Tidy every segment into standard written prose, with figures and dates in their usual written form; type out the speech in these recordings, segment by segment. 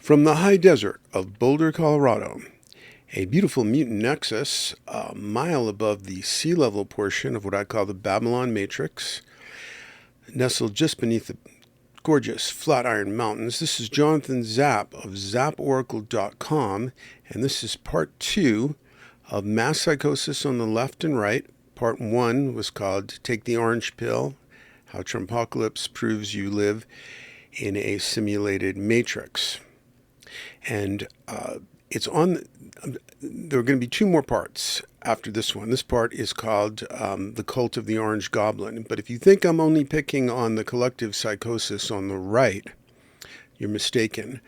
From the high desert of Boulder, Colorado, a beautiful mutant nexus a mile above the sea level portion of what I call the Babylon Matrix, nestled just beneath the gorgeous Flatiron Mountains. This is Jonathan Zapp of ZappOracle.com, and this is part 2 of Mass Psychosis on the Left and Right. Part 1 was called Take the Orange Pill, How Trumpocalypse Proves You Live in a Simulated Matrix. And there are going to be 2 more parts after this one. This part is called The Cult of the Orange Goblin. But if you think I'm only picking on the collective psychosis on the right, you're mistaken.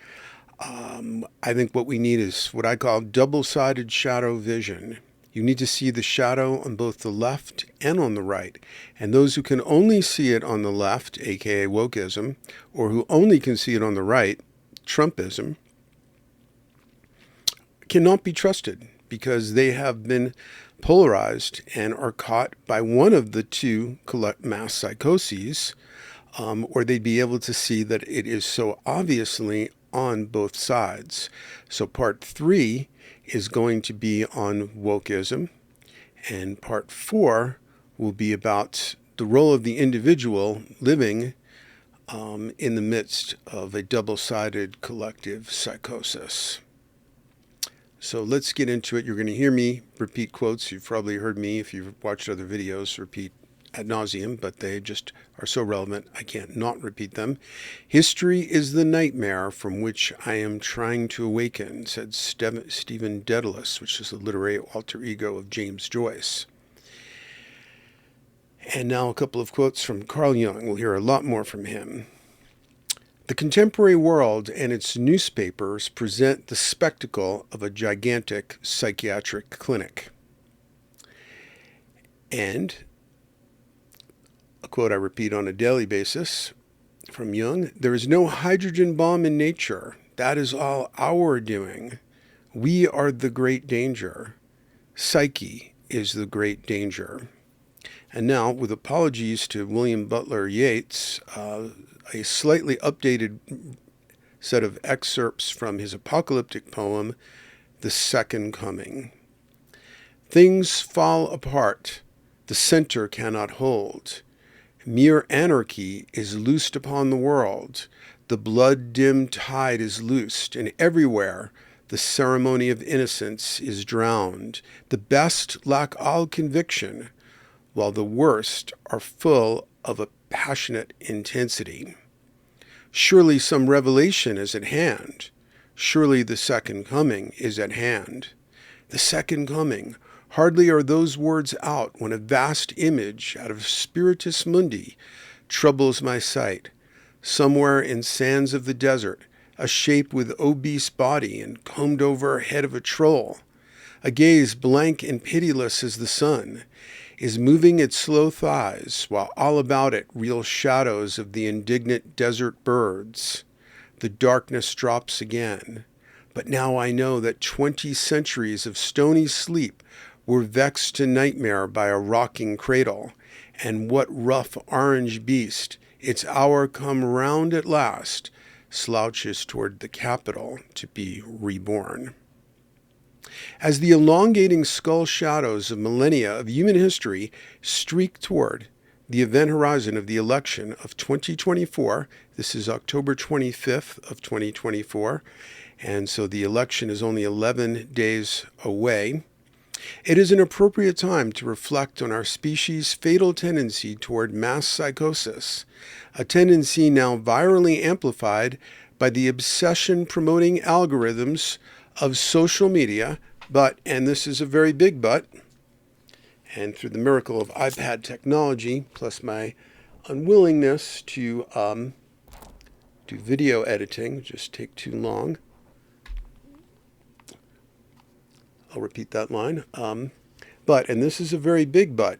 I think what we need is what I call double-sided shadow vision. You need to see the shadow on both the left and on the right. And those who can only see it on the left, aka wokeism, or who only can see it on the right, Trumpism, cannot be trusted because they have been polarized and are caught by one of the 2 mass psychoses, or they'd be able to see that it is so obviously on both sides. So part 3 is going to be on wokeism, and part 4 will be about the role of the individual living in the midst of a double-sided collective psychosis. So let's get into it. You're going to hear me repeat quotes. You've probably heard me, if you've watched other videos, repeat ad nauseum, but they just are so relevant I can't not repeat them. History is the nightmare from which I am trying to awaken, said Stephen Dedalus, which is the literary alter ego of James Joyce. And now a couple of quotes from Carl Jung. We'll hear a lot more from him. The contemporary world and its newspapers present the spectacle of a gigantic psychiatric clinic. And a quote I repeat on a daily basis from Jung: there is no hydrogen bomb in nature. That is all our doing. We are the great danger. Psyche is the great danger. And now, with apologies to William Butler Yeats, a slightly updated set of excerpts from his apocalyptic poem, The Second Coming. Things fall apart. The center cannot hold. Mere anarchy is loosed upon the world. The blood-dimmed tide is loosed, and everywhere the ceremony of innocence is drowned. The best lack all conviction, while the worst are full of a passionate intensity. Surely some revelation is at hand. Surely the second coming is at hand. The second coming. Hardly are those words out when a vast image out of Spiritus Mundi troubles my sight. Somewhere in sands of the desert, a shape with obese body and combed-over head of a troll, a gaze blank and pitiless as the sun, is moving its slow thighs, while all about it reel shadows of the indignant desert birds. The darkness drops again. But now I know that 20 centuries of stony sleep were vexed to nightmare by a rocking cradle, and what rough orange beast, its hour come round at last, slouches toward the capital to be reborn. As the elongating skull shadows of millennia of human history streak toward the event horizon of the election of 2024, this is October 25th of 2024, and so the election is only 11 days away, it is an appropriate time to reflect on our species' fatal tendency toward mass psychosis, a tendency now virally amplified by the obsession-promoting algorithms of social media, but, and this is a very big but, and through the miracle of iPad technology, plus my unwillingness to do video editing, just take too long. I'll repeat that line. But, and this is a very big but,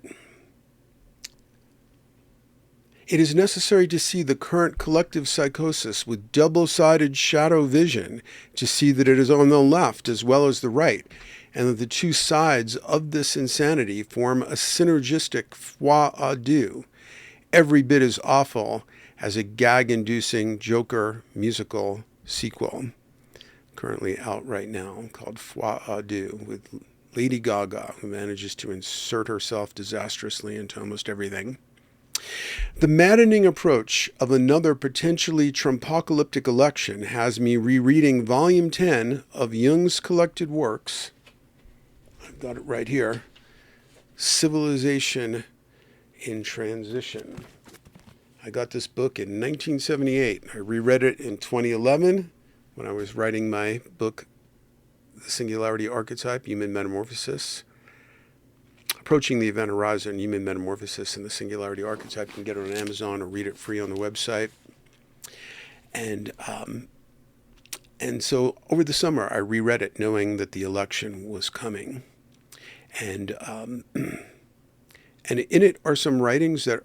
it is necessary to see the current collective psychosis with double-sided shadow vision to see that it is on the left as well as the right, and that the 2 sides of this insanity form a synergistic foie à deux, every bit as awful as a gag-inducing Joker musical sequel. currently out right now, called Foi à Deux, with Lady Gaga, who manages to insert herself disastrously into almost everything. The maddening approach of another potentially Trumpocalyptic election has me rereading Volume 10 of Jung's collected works. I've got it right here. Civilization in Transition. I got this book in 1978. I reread it in 2011 when I was writing my book, The Singularity Archetype, Human Metamorphosis. Approaching the Event Horizon, Human Metamorphosis and the Singularity Archetype. You can get it on Amazon or read it free on the website. And so over the summer, I reread it knowing that the election was coming. And in it are some writings that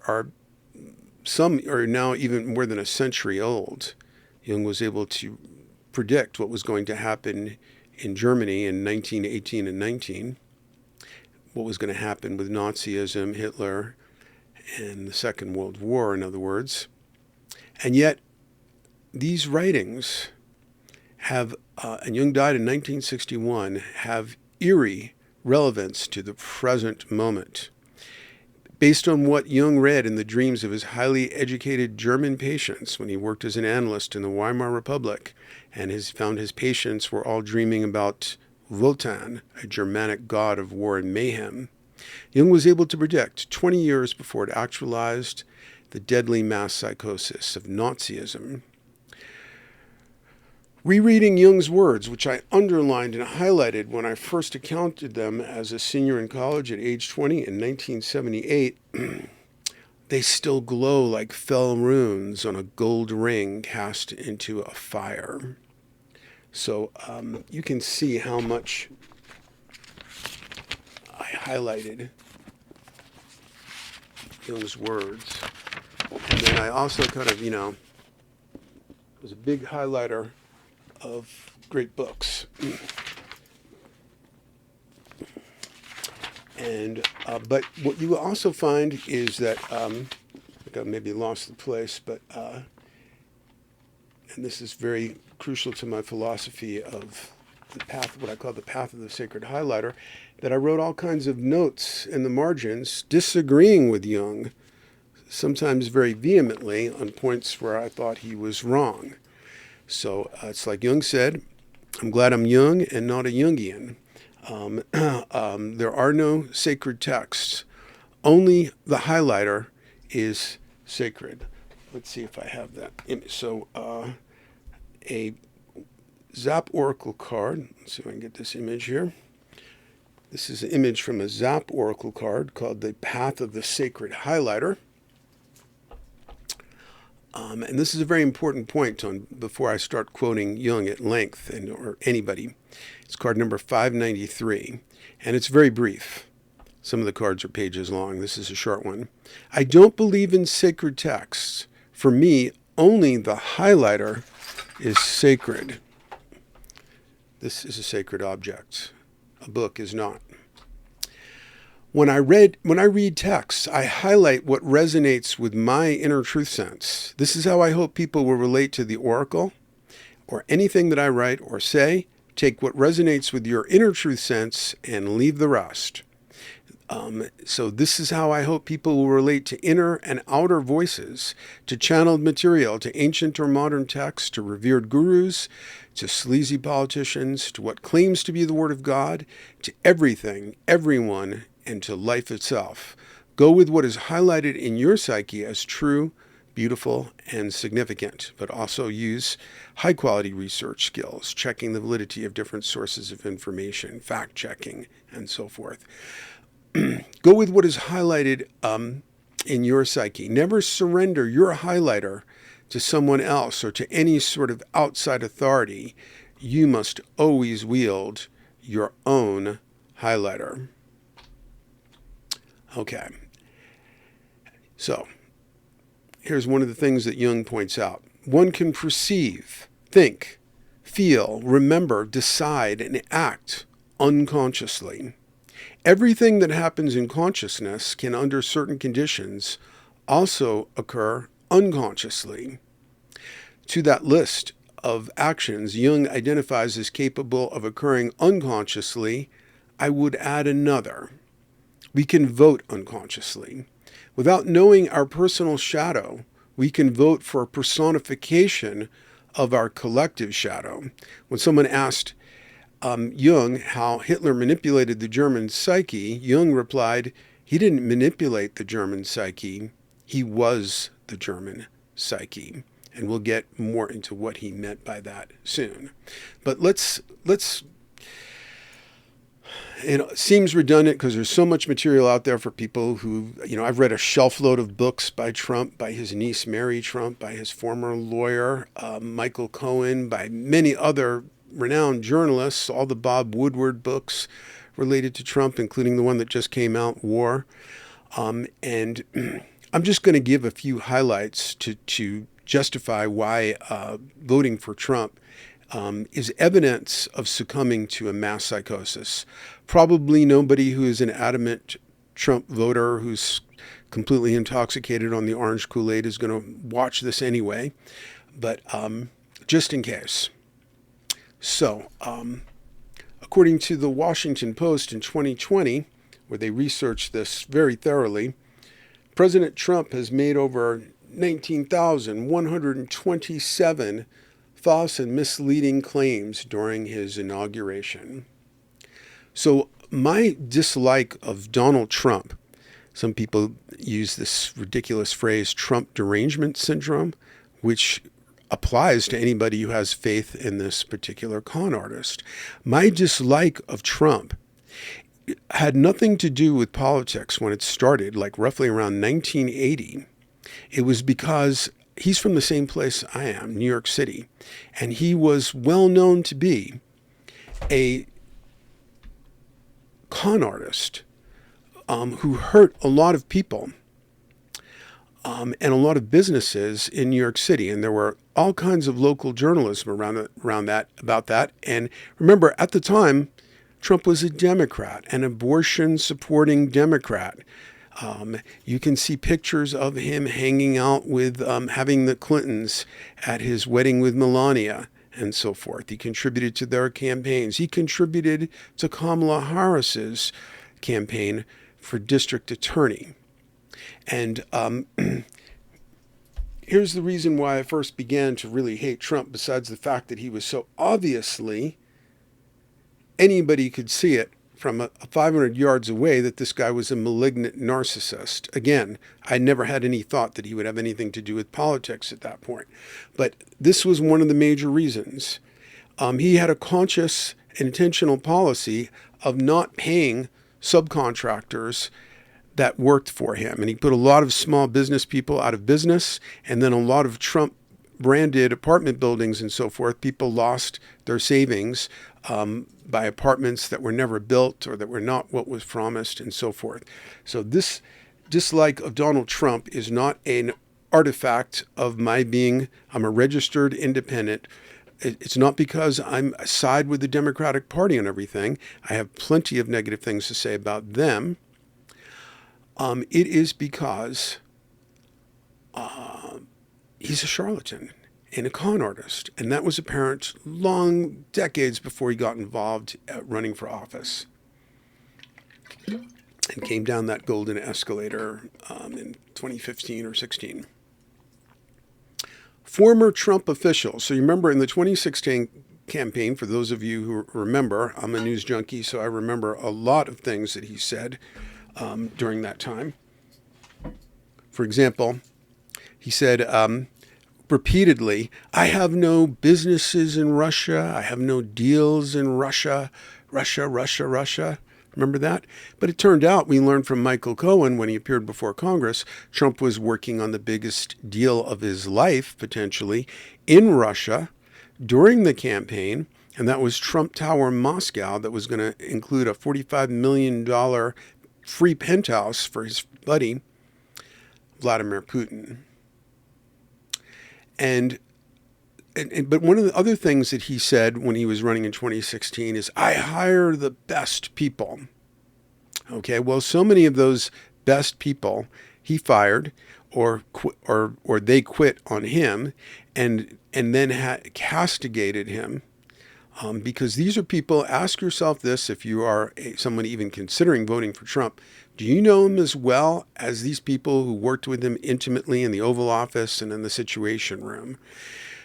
some are now even more than a century old. Jung was able to predict what was going to happen in Germany in 1918 and 19. What was going to happen with Nazism, Hitler, and the Second World War, in other words. And yet, these writings have, and Jung died in 1961, have eerie relevance to the present moment. Based on what Jung read in the dreams of his highly educated German patients when he worked as an analyst in the Weimar Republic, and found his patients were all dreaming about Wotan, a Germanic god of war and mayhem, Jung was able to predict 20 years before it actualized the deadly mass psychosis of Nazism. Rereading Jung's words, which I underlined and highlighted when I first encountered them as a senior in college at age 20 in 1978, they still glow like fell runes on a gold ring cast into a fire. So you can see how much I highlighted Jung's words. And then I also kind of, was a big highlighter of great books. And but what you will also find is that I think I maybe lost the place, but and this is very crucial to my philosophy of the path, what I call the path of the sacred highlighter, that I wrote all kinds of notes in the margins disagreeing with Jung, sometimes very vehemently on points where I thought he was wrong. So it's like Jung said, I'm glad I'm Jung and not a Jungian. There are no sacred texts. Only the highlighter is sacred. Let's see if I have that image. So a Zap Oracle card. Let's see if I can get this image here. This is an image from a Zap Oracle card called the Path of the Sacred Highlighter. And this is a very important point before I start quoting Jung at length or anybody. It's card number 593, and it's very brief. Some of the cards are pages long. This is a short one. I don't believe in sacred texts. For me, only the highlighter is sacred. This is a sacred object. A book is not. When I read texts, I highlight what resonates with my inner truth sense. This is how I hope people will relate to the oracle or anything that I write or say. Take what resonates with your inner truth sense and leave the rest. So this is how I hope people will relate to inner and outer voices, to channeled material, to ancient or modern texts, to revered gurus, to sleazy politicians, to what claims to be the Word of God, to everything, everyone, and to life itself. Go with what is highlighted in your psyche as true, beautiful, and significant, but also use high-quality research skills, checking the validity of different sources of information, fact-checking, and so forth. Go with what is highlighted in your psyche. Never surrender your highlighter to someone else or to any sort of outside authority. You must always wield your own highlighter. Okay. So, here's one of the things that Jung points out. One can perceive, think, feel, remember, decide, and act unconsciously. Everything that happens in consciousness can, under certain conditions, also occur unconsciously. To that list of actions Jung identifies as capable of occurring unconsciously, I would add another. We can vote unconsciously. Without knowing our personal shadow, we can vote for a personification of our collective shadow. When someone asked Jung how Hitler manipulated the German psyche, Jung replied, he didn't manipulate the German psyche, he was the German psyche. And we'll get more into what he meant by that soon. But let's it seems redundant because there's so much material out there for people who, I've read a shelf load of books by Trump, by his niece Mary Trump, by his former lawyer, Michael Cohen, by many other renowned journalists, all the Bob Woodward books related to Trump, including the one that just came out, War. And I'm just going to give a few highlights to justify why voting for Trump is evidence of succumbing to a mass psychosis. Probably nobody who is an adamant Trump voter who's completely intoxicated on the orange Kool-Aid is going to watch this anyway, but just in case. So, according to the Washington Post in 2020, where they researched this very thoroughly, President Trump has made over 19,127 false and misleading claims during his inauguration. So my dislike of Donald Trump, some people use this ridiculous phrase, Trump derangement syndrome, which applies to anybody who has faith in this particular con artist. My dislike of Trump had nothing to do with politics when it started, like roughly around 1980. It was because he's from the same place I am, New York City, and he was well known to be a con artist who hurt a lot of people and a lot of businesses in New York City. And there were all kinds of local journalism around that about that. And remember, at the time, Trump was a Democrat, an abortion-supporting Democrat. You can see pictures of him hanging out with, having the Clintons at his wedding with Melania and so forth. He contributed to their campaigns. He contributed to Kamala Harris's campaign for district attorney. And here's the reason why I first began to really hate Trump, besides the fact that he was so obviously, anybody could see it from 500 yards away, that this guy was a malignant narcissist. Again, I never had any thought that he would have anything to do with politics at that point. But this was one of the major reasons. He had a conscious, intentional policy of not paying subcontractors that worked for him. And he put a lot of small business people out of business, and then a lot of Trump branded apartment buildings and so forth, people lost their savings by apartments that were never built or that were not what was promised and so forth. So this dislike of Donald Trump is not an artifact of my being, I'm a registered independent. It's not because I'm side with the Democratic Party on everything. I have plenty of negative things to say about them. It is because he's a charlatan and a con artist. And that was apparent long decades before he got involved running for office and came down that golden escalator in 2015 or 16. Former Trump officials. So you remember in the 2016 campaign, for those of you who remember, I'm a news junkie, so I remember a lot of things that he said during that time. For example, he said repeatedly, I have no businesses in Russia. I have no deals in Russia. Russia. Remember that? But it turned out, we learned from Michael Cohen when he appeared before Congress, Trump was working on the biggest deal of his life, potentially, in Russia during the campaign. And that was Trump Tower Moscow, that was going to include a $45 million free penthouse for his buddy, Vladimir Putin. But one of the other things that he said when he was running in 2016 is, I hire the best people. Okay, well, so many of those best people he fired, or they quit on him, and then castigated him. Because these are people, ask yourself this if you are someone even considering voting for Trump. Do you know him as well as these people who worked with him intimately in the Oval Office and in the Situation Room?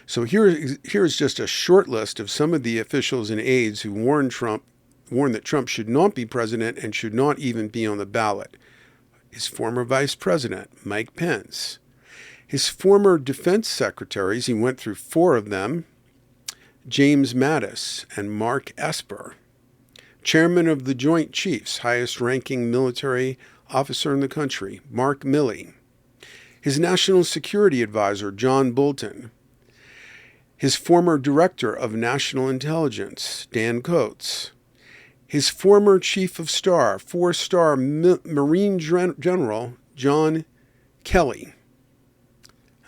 So here's just a short list of some of the officials and aides who warned that Trump should not be president and should not even be on the ballot. His former vice president, Mike Pence. His former defense secretaries, he went through 4 of them, James Mattis and Mark Esper. Chairman of the Joint Chiefs, highest-ranking military officer in the country, Mark Milley. His national security advisor, John Bolton. His former director of national intelligence, Dan Coates. His former chief of staff, 4-star Marine General, John Kelly.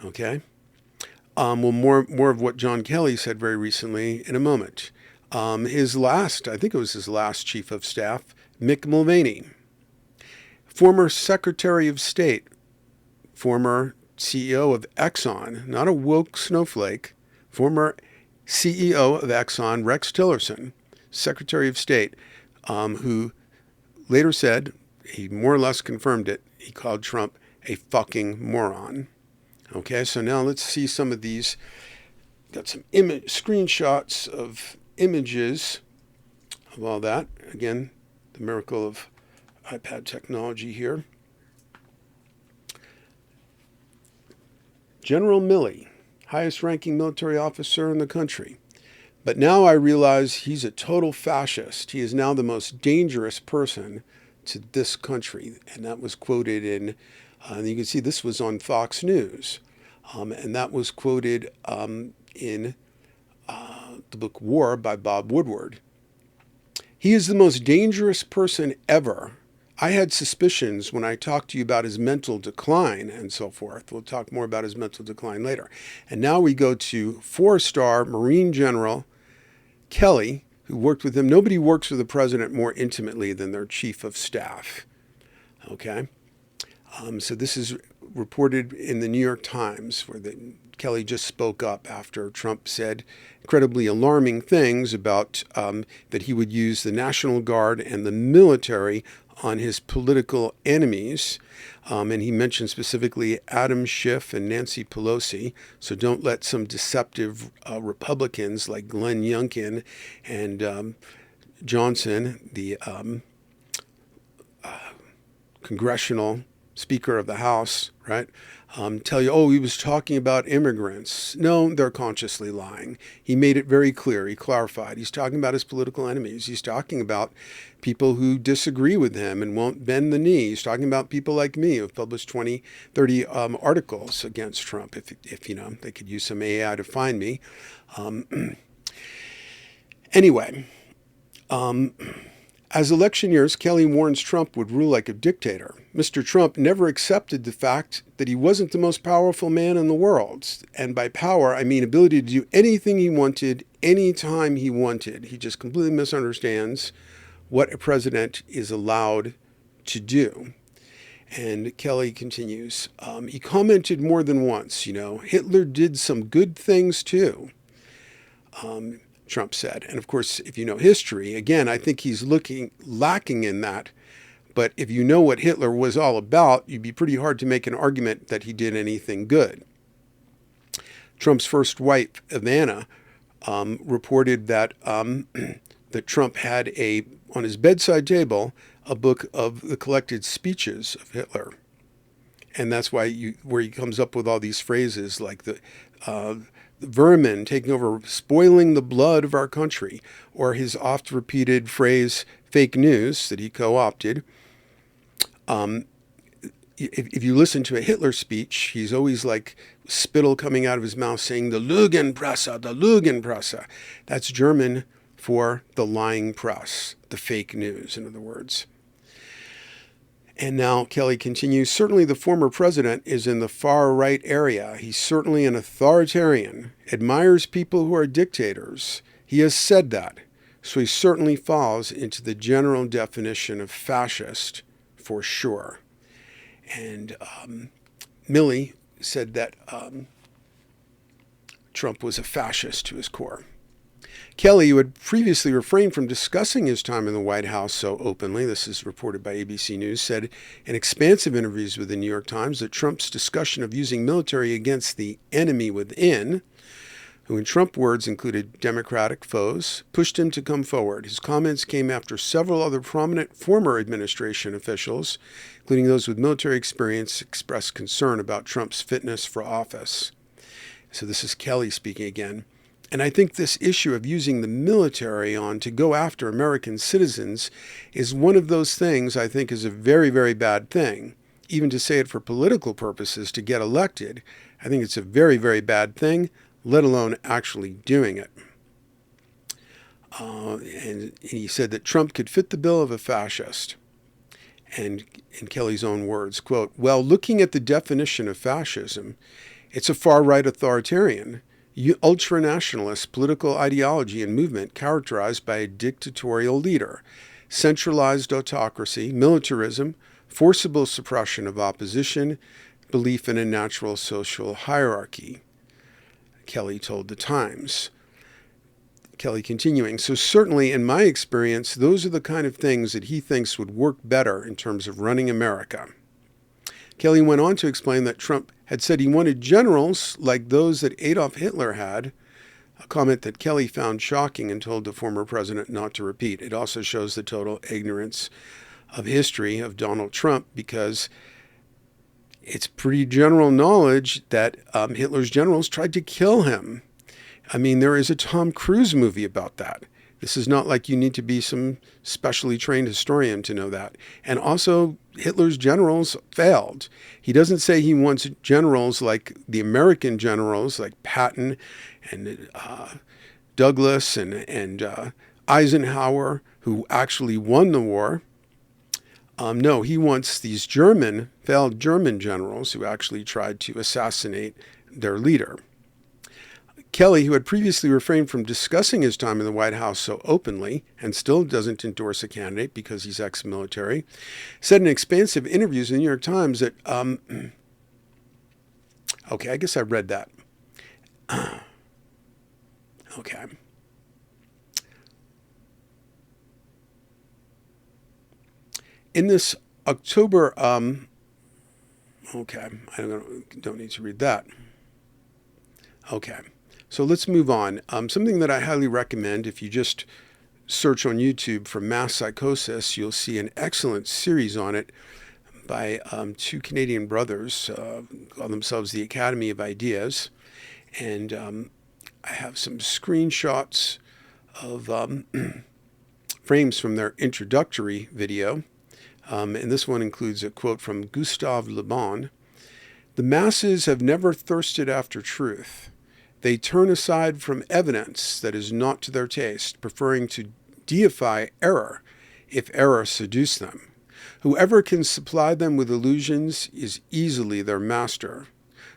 Okay? Well, more of what John Kelly said very recently in a moment. I think it was his last chief of staff, Mick Mulvaney. Former Secretary of State, former CEO of Exxon, not a woke snowflake, former CEO of Exxon, Rex Tillerson, Secretary of State, who later said, he more or less confirmed it, he called Trump a fucking moron. Okay, so now let's see some of these. Got some screenshots of images of all that. Again, the miracle of iPad technology here. General Milley, highest-ranking military officer in the country. But now I realize he's a total fascist. He is now the most dangerous person to this country. And that was quoted in, and you can see this was on Fox News. And that was quoted in the book War by Bob Woodward. He is the most dangerous person ever. I had suspicions when I talked to you about his mental decline and so forth. We'll talk more about his mental decline later. And now we go to 4-star Marine General Kelly, who worked with him. Nobody works with the president more intimately than their chief of staff. Okay? So this is reported in the New York Times, where Kelly just spoke up after Trump said incredibly alarming things about that he would use the National Guard and the military on his political enemies. And he mentioned specifically Adam Schiff and Nancy Pelosi. So don't let some deceptive Republicans like Glenn Youngkin and Johnson, the congressional Speaker of the House, right, tell you, oh, he was talking about immigrants. No, they're consciously lying. He made it very clear. He clarified. He's talking about his political enemies. He's talking about people who disagree with him and won't bend the knee. He's talking about people like me who have published 20, 30 articles against Trump. If you know, they could use some AI to find me. Anyway, as election years, Kelly warns Trump would rule like a dictator. Mr. Trump never accepted the fact that he wasn't the most powerful man in the world. And by power, I mean ability to do anything he wanted, anytime he wanted. He just completely misunderstands what a president is allowed to do. And Kelly continues, he commented more than once, Hitler did some good things too. Trump said. And of course, if you know history, again, I think he's lacking in that. But if you know what Hitler was all about, you'd be pretty hard to make an argument that he did anything good. Trump's first wife, Ivana, reported that that Trump had on his bedside table a book of the collected speeches of Hitler. And that's where he comes up with all these phrases like the vermin taking over, spoiling the blood of our country, or his oft-repeated phrase, fake news, that he co-opted. If you listen to a Hitler speech, he's always like spittle coming out of his mouth saying, the Lügenpresse, the Lügenpresse. That's German for the lying press, the fake news, in other words. And now Kelly continues, certainly the former president is in the far right area. He's certainly an authoritarian, admires people who are dictators. He has said that. So he certainly falls into the general definition of fascist for sure. And Milley said that Trump was a fascist to his core. Kelly, who had previously refrained from discussing his time in the White House so openly, this is reported by ABC News, said in expansive interviews with the New York Times that Trump's discussion of using military against the enemy within, who in Trump words included Democratic foes, pushed him to come forward. His comments came after several other prominent former administration officials, including those with military experience, expressed concern about Trump's fitness for office. So this is Kelly speaking again. And I think this issue of using the military to go after American citizens is one of those things I think is a very, very bad thing. Even to say it for political purposes to get elected, I think it's a very, very bad thing, let alone actually doing it. And he said that Trump could fit the bill of a fascist. And in Kelly's own words, quote, well, looking at the definition of fascism, it's a far-right authoritarian, ultra-nationalist political ideology and movement characterized by a dictatorial leader, centralized autocracy, militarism, forcible suppression of opposition, belief in a natural social hierarchy, Kelly told the Times. Kelly continuing, so certainly in my experience, those are the kind of things that he thinks would work better in terms of running America. Kelly went on to explain that Trump had said he wanted generals like those that Adolf Hitler had, a comment that Kelly found shocking and told the former president not to repeat. It also shows the total ignorance of history of Donald Trump, because it's pretty general knowledge that Hitler's generals tried to kill him. I mean, there is a Tom Cruise movie about that. This is not like you need to be some specially trained historian to know that. And also, Hitler's generals failed. He doesn't say he wants generals like the American generals, like Patton and Douglas and Eisenhower, who actually won the war. No, he wants these failed German generals who actually tried to assassinate their leader. Kelly, who had previously refrained from discussing his time in the White House so openly and still doesn't endorse a candidate because he's ex-military, said in expansive interviews in the New York Times that, okay, I guess I read that. Okay. In this October, okay, I don't need to read that. Okay. So let's move on. Something that I highly recommend, if you just search on YouTube for mass psychosis, you'll see an excellent series on it by two Canadian brothers, call themselves the Academy of Ideas. And I have some screenshots of frames from their introductory video. And this one includes a quote from Gustave Le Bon. The masses have never thirsted after truth. They turn aside from evidence that is not to their taste, preferring to deify error if error seduce them. Whoever can supply them with illusions is easily their master.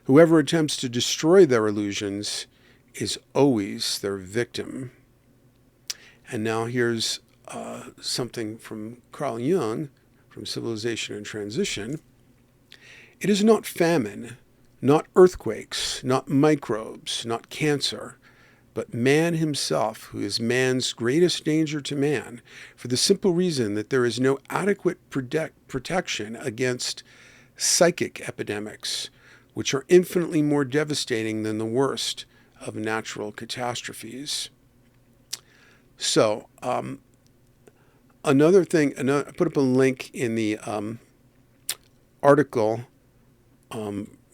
Whoever attempts to destroy their illusions is always their victim. And now here's something from Carl Jung, from Civilization and Transition. It is not famine, not earthquakes, not microbes, not cancer, but man himself who is man's greatest danger to man, for the simple reason that there is no adequate protection against psychic epidemics, which are infinitely more devastating than the worst of natural catastrophes. So, another thing, I put up a link in the article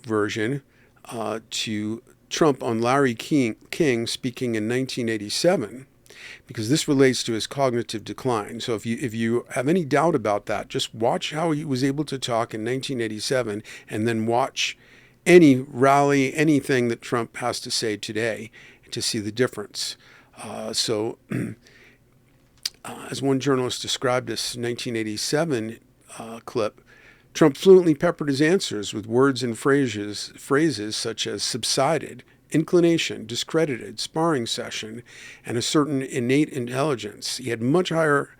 version to Trump on Larry King speaking in 1987, because this relates to his cognitive decline. So if you have any doubt about that, just watch how he was able to talk in 1987 and then watch any rally, anything that Trump has to say today to see the difference. So as one journalist described this 1987 clip, Trump fluently peppered his answers with words and phrases such as subsided, inclination, discredited, sparring session, and a certain innate intelligence. He had much higher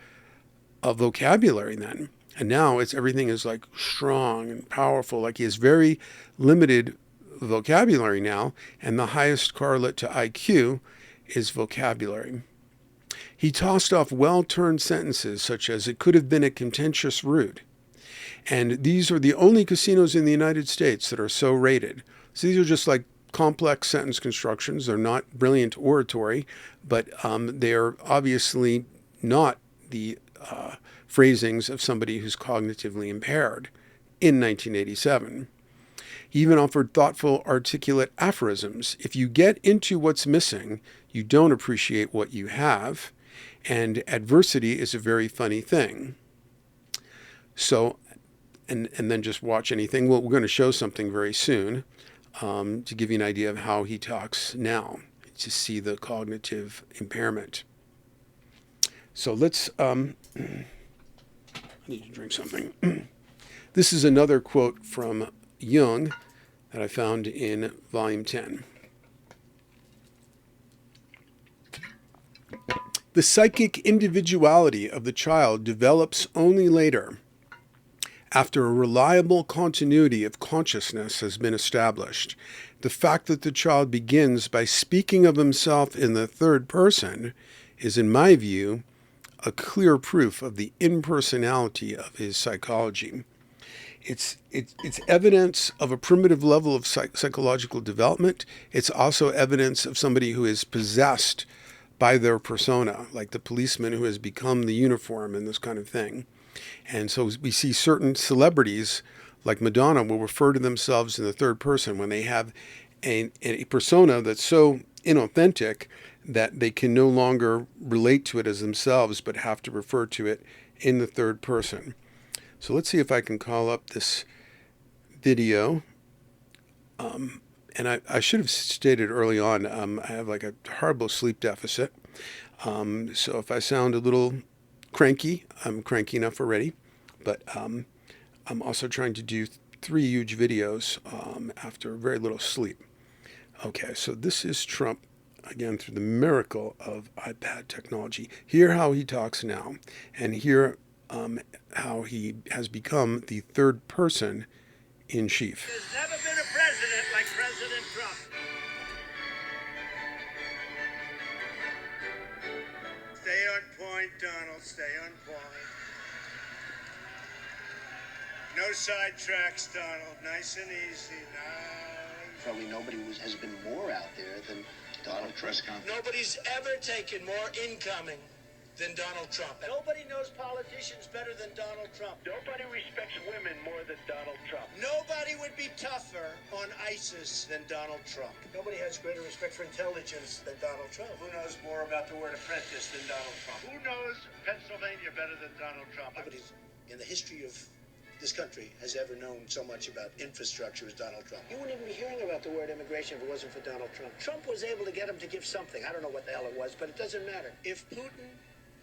vocabulary then. And now everything is like strong and powerful. Like he has very limited vocabulary now, and the highest correlate to IQ is vocabulary. He tossed off well-turned sentences such as, "It could have been a contentious route." And these are the only casinos in the United States that are so rated. So these are just like complex sentence constructions. They're not brilliant oratory, but they are obviously not the phrasings of somebody who's cognitively impaired in 1987. He even offered thoughtful, articulate aphorisms. If you get into what's missing, you don't appreciate what you have, and adversity is a very funny thing. So, and then just watch anything. Well, we're going to show something very soon to give you an idea of how he talks now, to see the cognitive impairment. So let's, I need to drink something. This is another quote from Jung that I found in volume 10. The psychic individuality of the child develops only later, after a reliable continuity of consciousness has been established. The fact that the child begins by speaking of himself in the third person is, in my view, a clear proof of the impersonality of his psychology. It's evidence of a primitive level of psychological development. It's also evidence of somebody who is possessed by their persona, like the policeman who has become the uniform and this kind of thing. And so we see certain celebrities, like Madonna, will refer to themselves in the third person when they have a persona that's so inauthentic that they can no longer relate to it as themselves, but have to refer to it in the third person. So let's see if I can call up this video. And I should have stated early on, I have like a horrible sleep deficit. So if I sound a little cranky, I'm cranky enough already. But I'm also trying to do 3 huge videos after very little sleep. Okay, so this is Trump, again, through the miracle of iPad technology. Hear how he talks now, and hear how he has become the third person in chief. There's never been a president like President Trump. Stay on point, Donald. Stay on point. No sidetracks, Donald. Nice and easy. Nice. Probably nobody has been more out there than Donald Trump. Nobody's ever taken more incoming than Donald Trump. Nobody knows politicians better than Donald Trump. Nobody respects women more than Donald Trump. Nobody would be tougher on ISIS than Donald Trump. Nobody has greater respect for intelligence than Donald Trump. Who knows more about the word apprentice than Donald Trump? Who knows Pennsylvania better than Donald Trump? Nobody in the history of this country has ever known so much about infrastructure as Donald Trump. You wouldn't even be hearing about the word immigration if it wasn't for Donald Trump. Trump was able to get him to give something. I don't know what the hell it was, but it doesn't matter. If Putin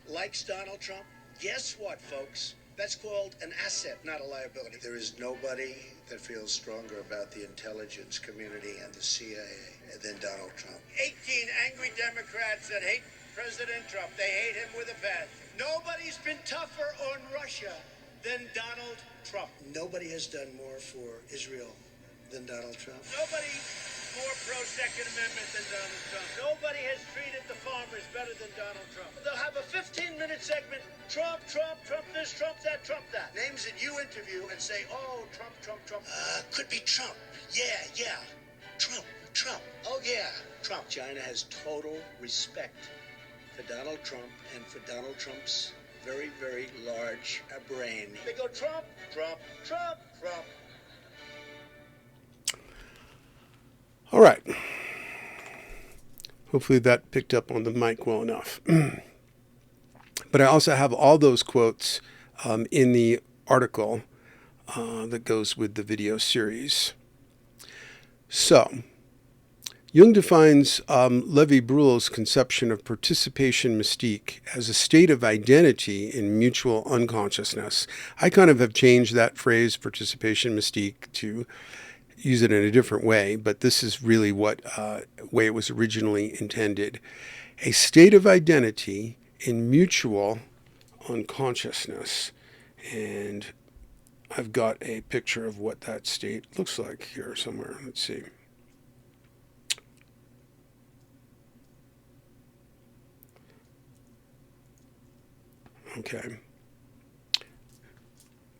likes Donald Trump, guess what, folks? That's called an asset, not a liability. There is nobody that feels stronger about the intelligence community and the CIA than Donald Trump. 18 angry Democrats that hate President Trump. They hate him with a passion. Nobody's been tougher on Russia than Donald Trump. Nobody has done more for Israel than Donald Trump. Nobody more pro-Second Amendment than Donald Trump. Nobody has treated the farmers better than Donald Trump. They'll have a 15-minute segment, Trump, Trump, Trump this, Trump that, Trump that. Names that you interview and say, oh, Trump, Trump, Trump. Could be Trump. Yeah. Trump. Oh, yeah, Trump. China has total respect for Donald Trump and for Donald Trump's very, very large brain. They go Trump, Trump, Trump, Trump. All right. Hopefully that picked up on the mic well enough. But I also have all those quotes in the article that goes with the video series. So, Jung defines Lévi-Brul's conception of participation mystique as a state of identity in mutual unconsciousness. I kind of have changed that phrase, participation mystique, to use it in a different way, but this is really what way it was originally intended. A state of identity in mutual unconsciousness. And I've got a picture of what that state looks like here somewhere. Let's see. Okay.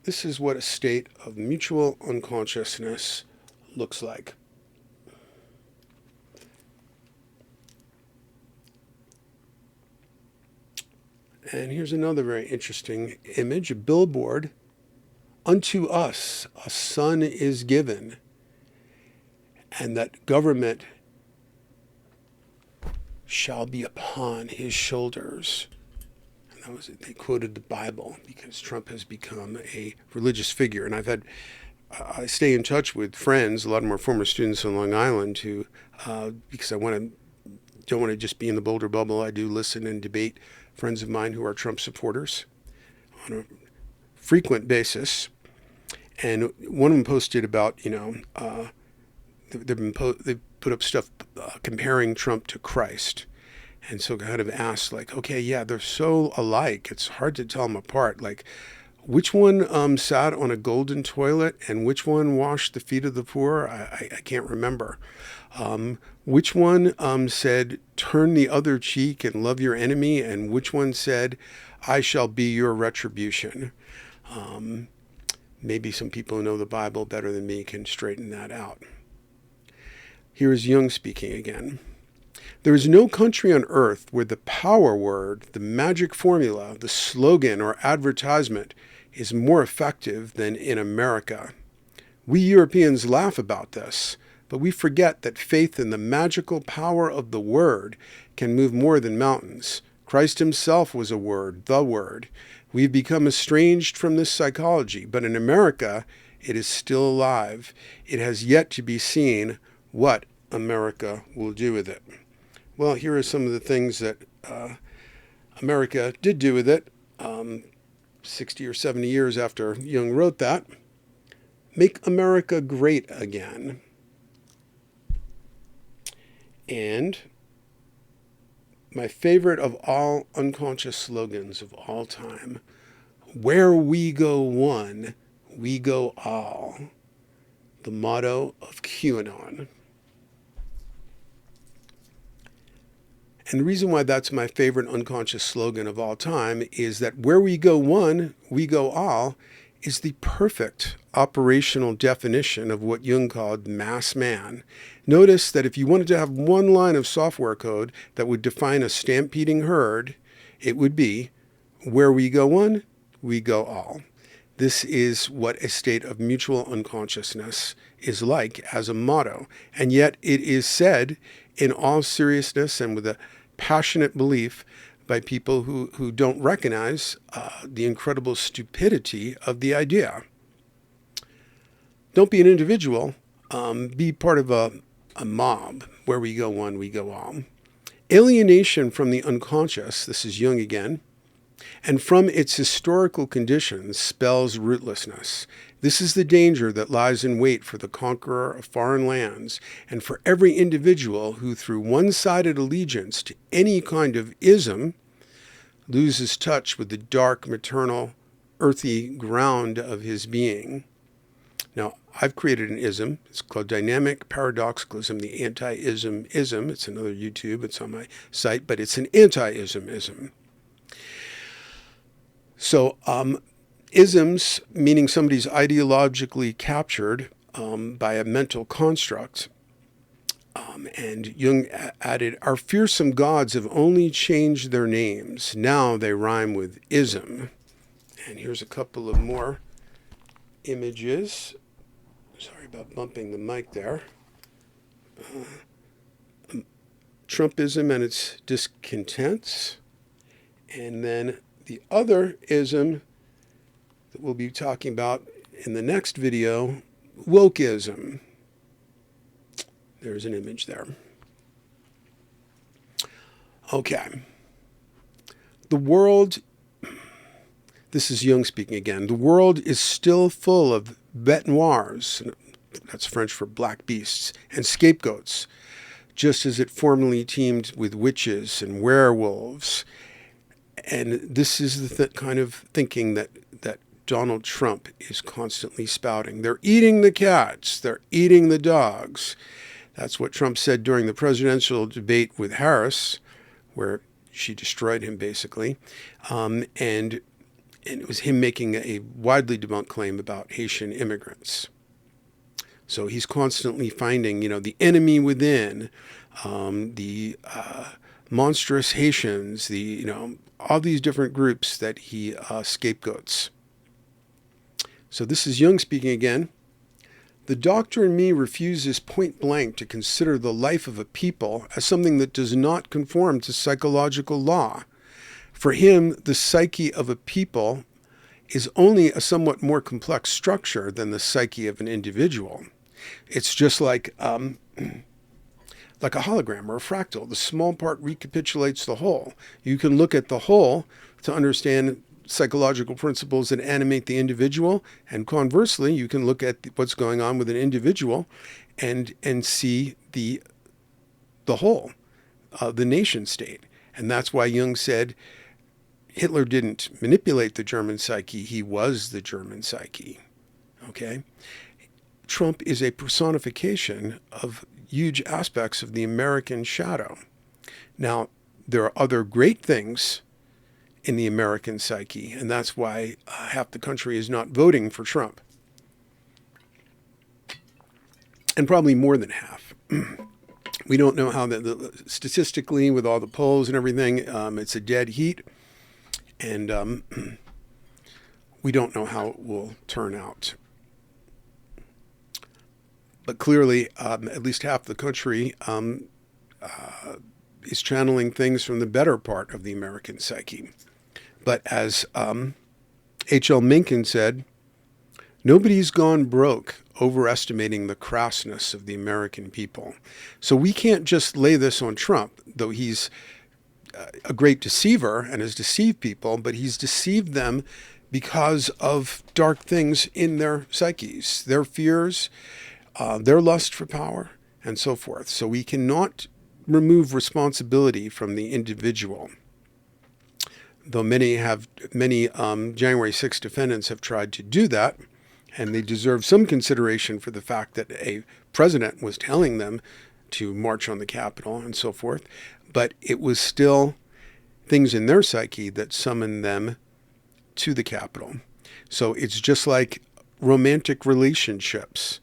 This is what a state of mutual unconsciousness looks like. And here's another very interesting image, a billboard. Unto us a son is given, and that government shall be upon his shoulders. And that was it. They quoted the Bible because Trump has become a religious figure. And I stay in touch with friends, a lot of them are former students on Long Island, who, because don't want to just be in the Boulder bubble. I do listen and debate friends of mine who are Trump supporters on a frequent basis. And one of them posted about, they put up stuff comparing Trump to Christ. And so kind of asked, like, okay, yeah, they're so alike. It's hard to tell them apart. Like, which one sat on a golden toilet and which one washed the feet of the poor? I can't remember. Which one said, turn the other cheek and love your enemy? And which one said, I shall be your retribution? Maybe some people who know the Bible better than me can straighten that out. Here is Jung speaking again. There is no country on earth where the power word, the magic formula, the slogan or advertisement is more effective than in America. We Europeans laugh about this, but we forget that faith in the magical power of the word can move more than mountains. Christ himself was a word, the word. We've become estranged from this psychology, but in America, it is still alive. It has yet to be seen what America will do with it. Well, here are some of the things that America did do with it 60 or 70 years after Jung wrote that. Make America great again. And my favorite of all unconscious slogans of all time, where we go one, we go all. The motto of QAnon. And the reason why that's my favorite unconscious slogan of all time is that where we go one, we go all is the perfect operational definition of what Jung called mass man. Notice that if you wanted to have one line of software code that would define a stampeding herd, it would be, where we go one, we go all. This is what a state of mutual unconsciousness is like as a motto. And yet it is said in all seriousness and with a passionate belief by people who don't recognize the incredible stupidity of the idea. Don't be an individual. Be part of a mob. Where we go one, we go all. Alienation from the unconscious, this is Jung again, and from its historical conditions spells rootlessness. This is the danger that lies in wait for the conqueror of foreign lands and for every individual who, through one-sided allegiance to any kind of ism, loses touch with the dark, maternal, earthy ground of his being. Now, I've created an ism. It's called Dynamic Paradoxicalism, the anti-ism ism. It's another YouTube. It's on my site, but it's an anti-ism ism. So, isms, meaning somebody's ideologically captured by a mental construct. And Jung added, our fearsome gods have only changed their names. Now they rhyme with ism. And here's a couple of more images. Sorry about bumping the mic there. Trumpism and its discontents. And then the other ism that we'll be talking about in the next video, wokeism. There's an image there. Okay. The world, this is Jung speaking again, the world is still full of bêtes noires, that's French for black beasts, and scapegoats, just as it formerly teemed with witches and werewolves. And this is the kind of thinking that Donald Trump is constantly spouting. They're eating the cats. They're eating the dogs. That's what Trump said during the presidential debate with Harris, where she destroyed him, basically. And it was him making a widely debunked claim about Haitian immigrants. So he's constantly finding, the enemy within, the monstrous Haitians, all these different groups that he scapegoats. So this is Jung speaking again. The doctor in me refuses point blank to consider the life of a people as something that does not conform to psychological law. For him, the psyche of a people is only a somewhat more complex structure than the psyche of an individual. It's just like a hologram or a fractal. The small part recapitulates the whole. You can look at the whole to understand psychological principles that animate the individual, and conversely, you can look at what's going on with an individual and see the whole, the nation state. And that's why Jung said Hitler didn't manipulate the German psyche, he was the German psyche. Okay? Trump is a personification of huge aspects of the American shadow. Now, there are other great things in the American psyche, and that's why half the country is not voting for Trump. And probably more than half. We don't know how statistically, with all the polls and everything, it's a dead heat, and we don't know how it will turn out. But clearly, at least half the country is channeling things from the better part of the American psyche. But as H.L. Mencken said, nobody's gone broke overestimating the crassness of the American people. So we can't just lay this on Trump, though he's a great deceiver and has deceived people, but he's deceived them because of dark things in their psyches, their fears, their lust for power, and so forth. So we cannot remove responsibility from the individual. Though many January 6 defendants have tried to do that, and they deserve some consideration for the fact that a president was telling them to march on the Capitol and so forth, but it was still things in their psyche that summoned them to the Capitol. So it's just like romantic relationships,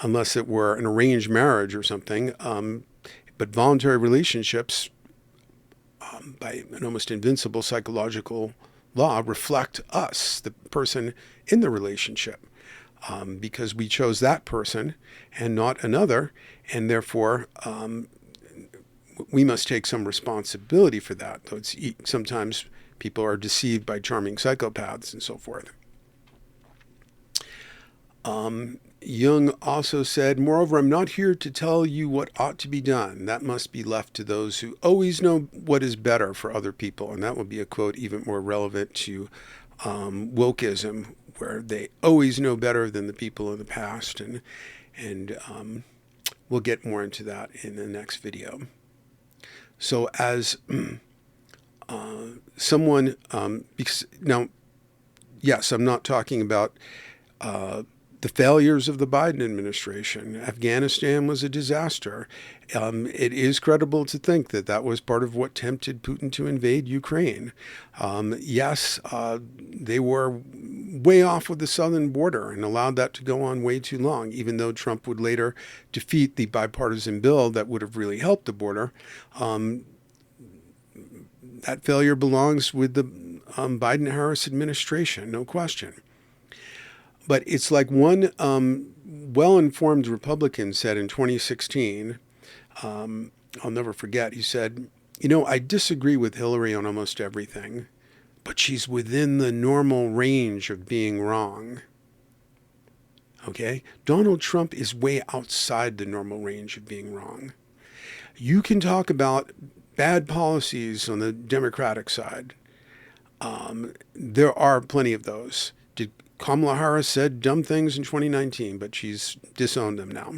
unless it were an arranged marriage or something, but voluntary relationships, by an almost invincible psychological law, reflect us, the person in the relationship, because we chose that person and not another, and therefore we must take some responsibility for that. Though sometimes people are deceived by charming psychopaths and so forth. Jung also said, moreover, I'm not here to tell you what ought to be done. That must be left to those who always know what is better for other people. And that would be a quote even more relevant to wokeism, where they always know better than the people in the past. And we'll get more into that in the next video. So as someone, because now, yes, I'm not talking about the failures of the Biden administration. Afghanistan was a disaster. It is credible to think that that was part of what tempted Putin to invade Ukraine. Yes, they were way off with the southern border and allowed that to go on way too long, even though Trump would later defeat the bipartisan bill that would have really helped the border. That failure belongs with the Biden-Harris administration, no question. But it's like one well-informed Republican said in 2016, I'll never forget, he said, I disagree with Hillary on almost everything, but she's within the normal range of being wrong. Okay? Donald Trump is way outside the normal range of being wrong. You can talk about bad policies on the Democratic side. There are plenty of those. Kamala Harris said dumb things in 2019, but she's disowned them now.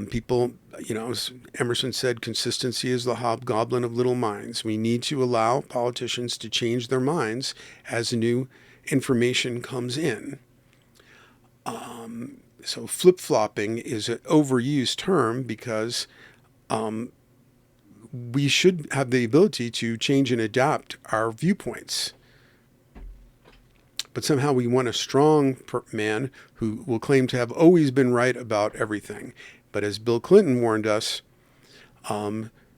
People, as Emerson said, consistency is the hobgoblin of little minds. We need to allow politicians to change their minds as new information comes in. So flip-flopping is an overused term because we should have the ability to change and adapt our viewpoints. But somehow we want a strong man who will claim to have always been right about everything. But as Bill Clinton warned us,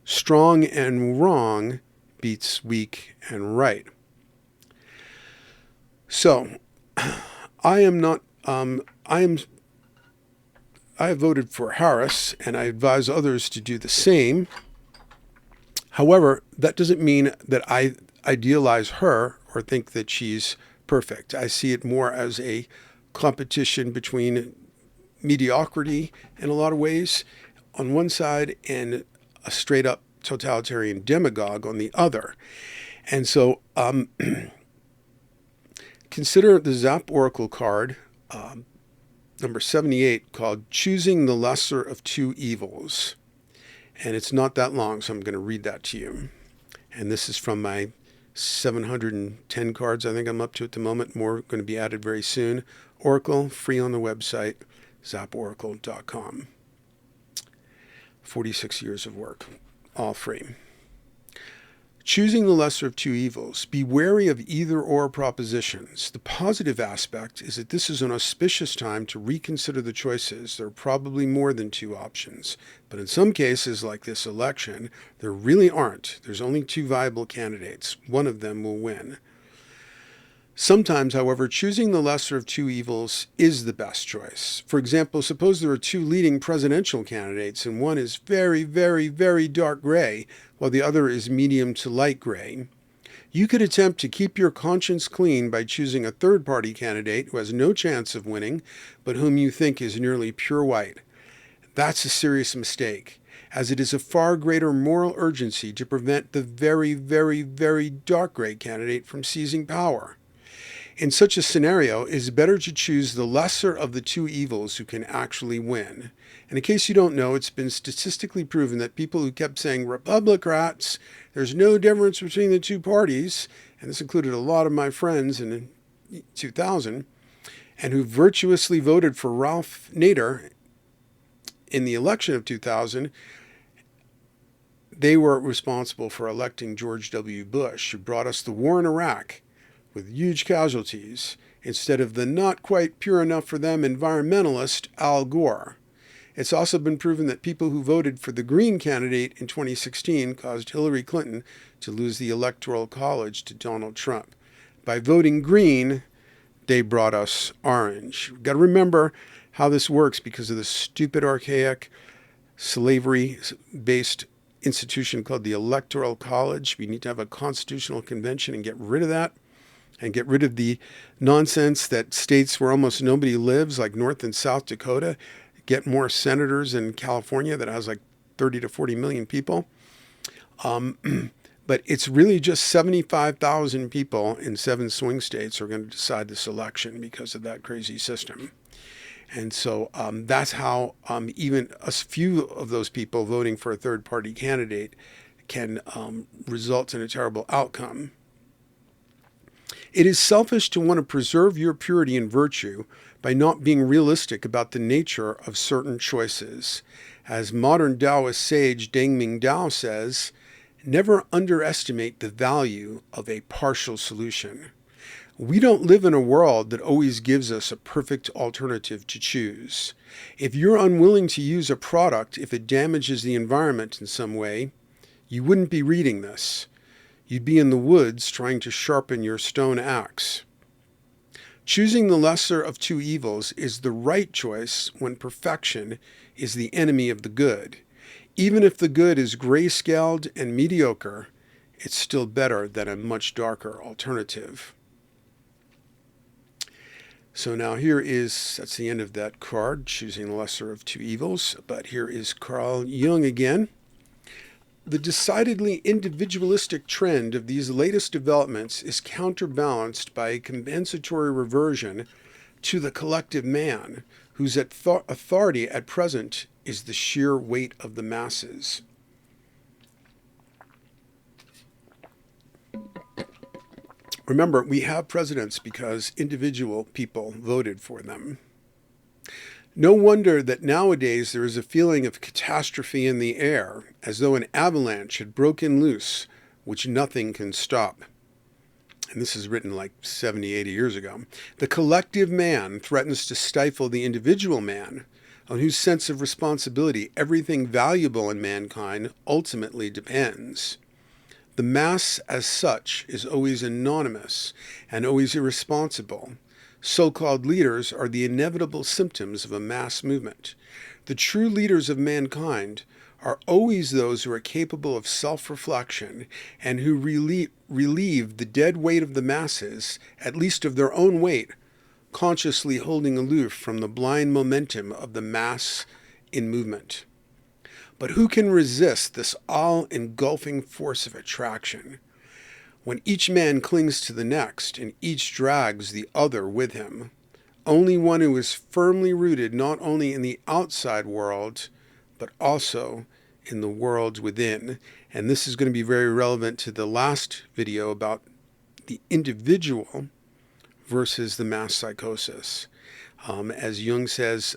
strong and wrong beats weak and right. So I have voted for Harris, and I advise others to do the same. However, that doesn't mean that I idealize her or think that she's perfect. I see it more as a competition between mediocrity in a lot of ways on one side and a straight up totalitarian demagogue on the other. And so consider the Zap Oracle card, number 78, called Choosing the Lesser of Two Evils. And it's not that long, so I'm going to read that to you. And this is from my 710 cards I think I'm up to at the moment. More going to be added very soon. Oracle, free on the website, zaporacle.com. 46 years of work, all free. Choosing the lesser of two evils. Be wary of either or propositions. The positive aspect is that this is an auspicious time to reconsider the choices. There are probably more than two options. But in some cases, like this election, there really aren't. There's only two viable candidates. One of them will win. Sometimes, however, choosing the lesser of two evils is the best choice. For example, suppose there are two leading presidential candidates and one is very, very, very dark gray, while the other is medium to light gray. You could attempt to keep your conscience clean by choosing a third-party candidate who has no chance of winning, but whom you think is nearly pure white. That's a serious mistake, as it is a far greater moral urgency to prevent the very, very, very dark gray candidate from seizing power. In such a scenario, it is better to choose the lesser of the two evils who can actually win. And in case you don't know, it's been statistically proven that people who kept saying Republicrats, there's no difference between the two parties, and this included a lot of my friends in 2000, and who virtuously voted for Ralph Nader in the election of 2000, they were responsible for electing George W. Bush, who brought us the war in Iraq with huge casualties, instead of the not quite pure enough for them environmentalist Al Gore. It's also been proven that people who voted for the Green candidate in 2016 caused Hillary Clinton to lose the Electoral College to Donald Trump. By voting Green, they brought us orange. We've got to remember how this works because of the stupid, archaic, slavery-based institution called the Electoral College. We need to have a constitutional convention and get rid of that. And get rid of the nonsense that states where almost nobody lives, like North and South Dakota, get more senators in California that has like 30 to 40 million people. But it's really just 75,000 people in 7 swing states are going to decide this election because of that crazy system. And so that's how even a few of those people voting for a third-party candidate can result in a terrible outcome. It is selfish to want to preserve your purity and virtue by not being realistic about the nature of certain choices. As modern Taoist sage Deng Ming Dao says, never underestimate the value of a partial solution. We don't live in a world that always gives us a perfect alternative to choose. If you're unwilling to use a product if it damages the environment in some way, you wouldn't be reading this. You'd be in the woods trying to sharpen your stone axe. Choosing the lesser of two evils is the right choice when perfection is the enemy of the good. Even if the good is grayscaled and mediocre, it's still better than a much darker alternative. So now that's the end of that card, choosing the lesser of two evils. But here is Carl Jung again. The decidedly individualistic trend of these latest developments is counterbalanced by a compensatory reversion to the collective man, whose authority at present is the sheer weight of the masses. Remember, we have presidents because individual people voted for them. No wonder that nowadays there is a feeling of catastrophe in the air, as though an avalanche had broken loose, which nothing can stop. And this is written like 70, 80 years ago. The collective man threatens to stifle the individual man, on whose sense of responsibility everything valuable in mankind ultimately depends. The mass as such is always anonymous and always irresponsible. So-called leaders are the inevitable symptoms of a mass movement. The true leaders of mankind are always those who are capable of self-reflection and who relieve the dead weight of the masses, at least of their own weight, consciously holding aloof from the blind momentum of the mass in movement. But who can resist this all-engulfing force of attraction? When each man clings to the next and each drags the other with him, only one who is firmly rooted not only in the outside world, but also in the world within. And this is going to be very relevant to the last video about the individual versus the mass psychosis. As Jung says,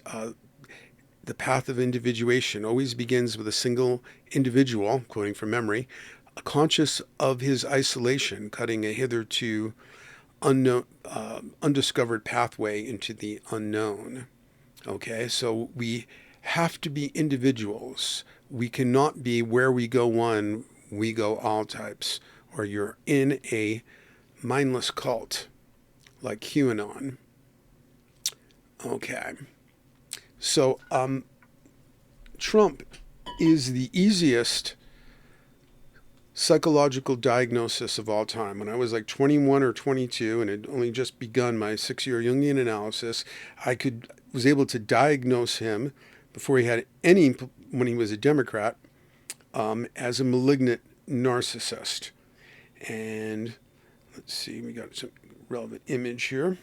the path of individuation always begins with a single individual, quoting from memory, conscious of his isolation, cutting a hitherto unknown, undiscovered pathway into the unknown. Okay, so we have to be individuals. We cannot be where we go one, we go all types, or you're in a mindless cult like QAnon. Okay, so Trump is the easiest psychological diagnosis of all time. When I was like 21 or 22 and had only just begun my 6-year Jungian analysis, I was able to diagnose him before he had any, when he was a Democrat, as a malignant narcissist. And let's see, we got some relevant image here.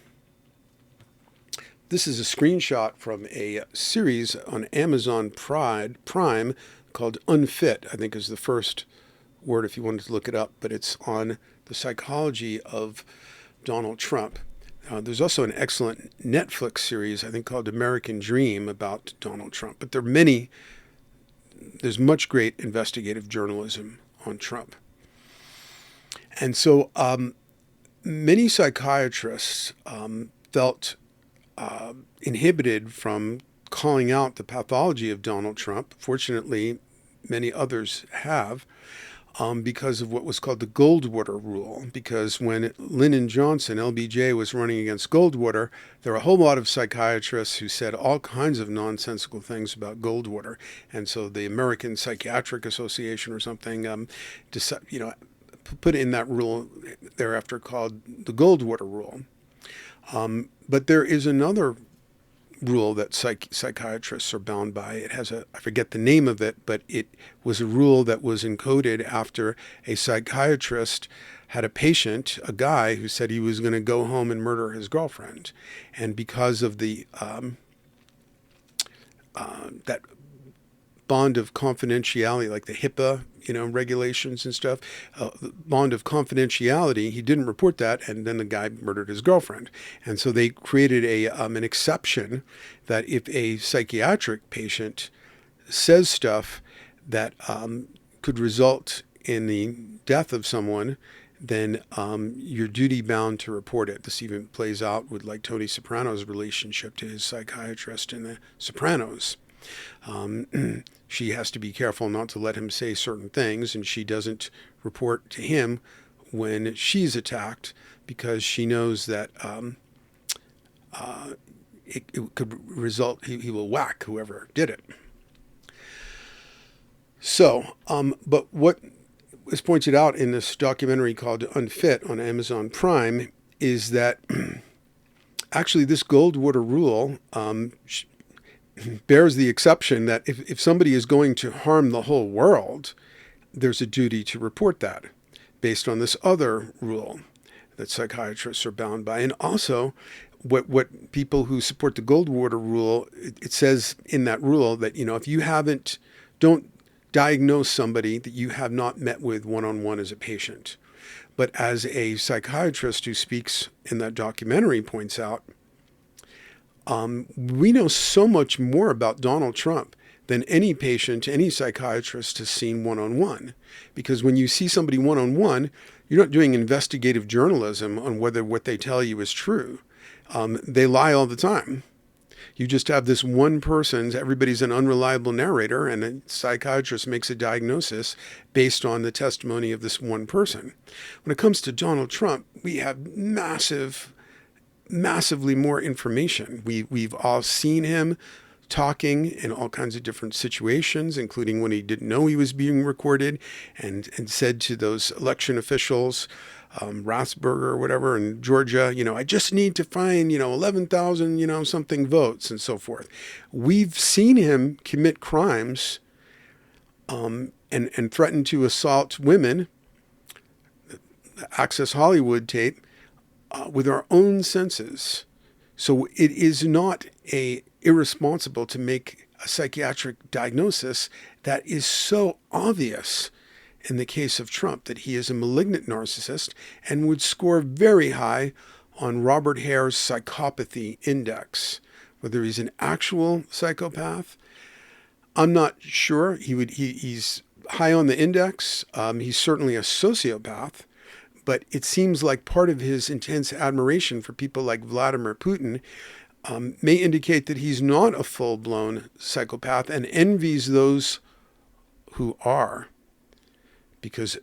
This is a screenshot from a series on Amazon Prime called Unfit, I think is the first word if you wanted to look it up, but it's on the psychology of Donald Trump. There's also an excellent Netflix series, I think called American Dream, about Donald Trump. But there's much great investigative journalism on Trump. And so many psychiatrists felt inhibited from calling out the pathology of Donald Trump. Fortunately, many others have. Because of what was called the Goldwater rule. Because when Lyndon Johnson, LBJ, was running against Goldwater, there were a whole lot of psychiatrists who said all kinds of nonsensical things about Goldwater. And so the American Psychiatric Association or something, put in that rule thereafter called the Goldwater rule. But there is another rule that psychiatrists are bound by. It has I forget the name of it, but it was a rule that was encoded after a psychiatrist had a patient, a guy who said he was going to go home and murder his girlfriend. And because of the that bond of confidentiality, like the HIPAA, regulations and stuff, the bond of confidentiality, he didn't report that, and then the guy murdered his girlfriend. And so they created an exception that if a psychiatric patient says stuff that could result in the death of someone, then you're duty bound to report it. This even plays out with like Tony Soprano's relationship to his psychiatrist in The Sopranos. She has to be careful not to let him say certain things, and she doesn't report to him when she's attacked because she knows that it could result, he will whack whoever did it. So, but what was pointed out in this documentary called Unfit on Amazon Prime is that actually this Goldwater rule bears the exception that if somebody is going to harm the whole world, there's a duty to report that based on this other rule that psychiatrists are bound by. And also what people who support the Goldwater rule, it says in that rule that, if you don't diagnose somebody that you have not met with one-on-one as a patient. But as a psychiatrist who speaks in that documentary points out, we know so much more about Donald Trump than any patient, any psychiatrist has seen one-on-one. Because when you see somebody one-on-one, you're not doing investigative journalism on whether what they tell you is true. They lie all the time. You just have this one person, everybody's an unreliable narrator, and a psychiatrist makes a diagnosis based on the testimony of this one person. When it comes to Donald Trump, we have massively more information. We've all seen him talking in all kinds of different situations, including when he didn't know he was being recorded and said to those election officials, Rathsberger or whatever in Georgia, I just need to find, 11,000, something votes and so forth. We've seen him commit crimes and threaten to assault women, Access Hollywood tape, with our own senses. So it is not irresponsible to make a psychiatric diagnosis that is so obvious in the case of Trump that he is a malignant narcissist and would score very high on Robert Hare's psychopathy index. Whether he's an actual psychopath, I'm not sure. He's high on the index. He's certainly a sociopath. But it seems like part of his intense admiration for people like Vladimir Putin may indicate that he's not a full-blown psychopath and envies those who are, because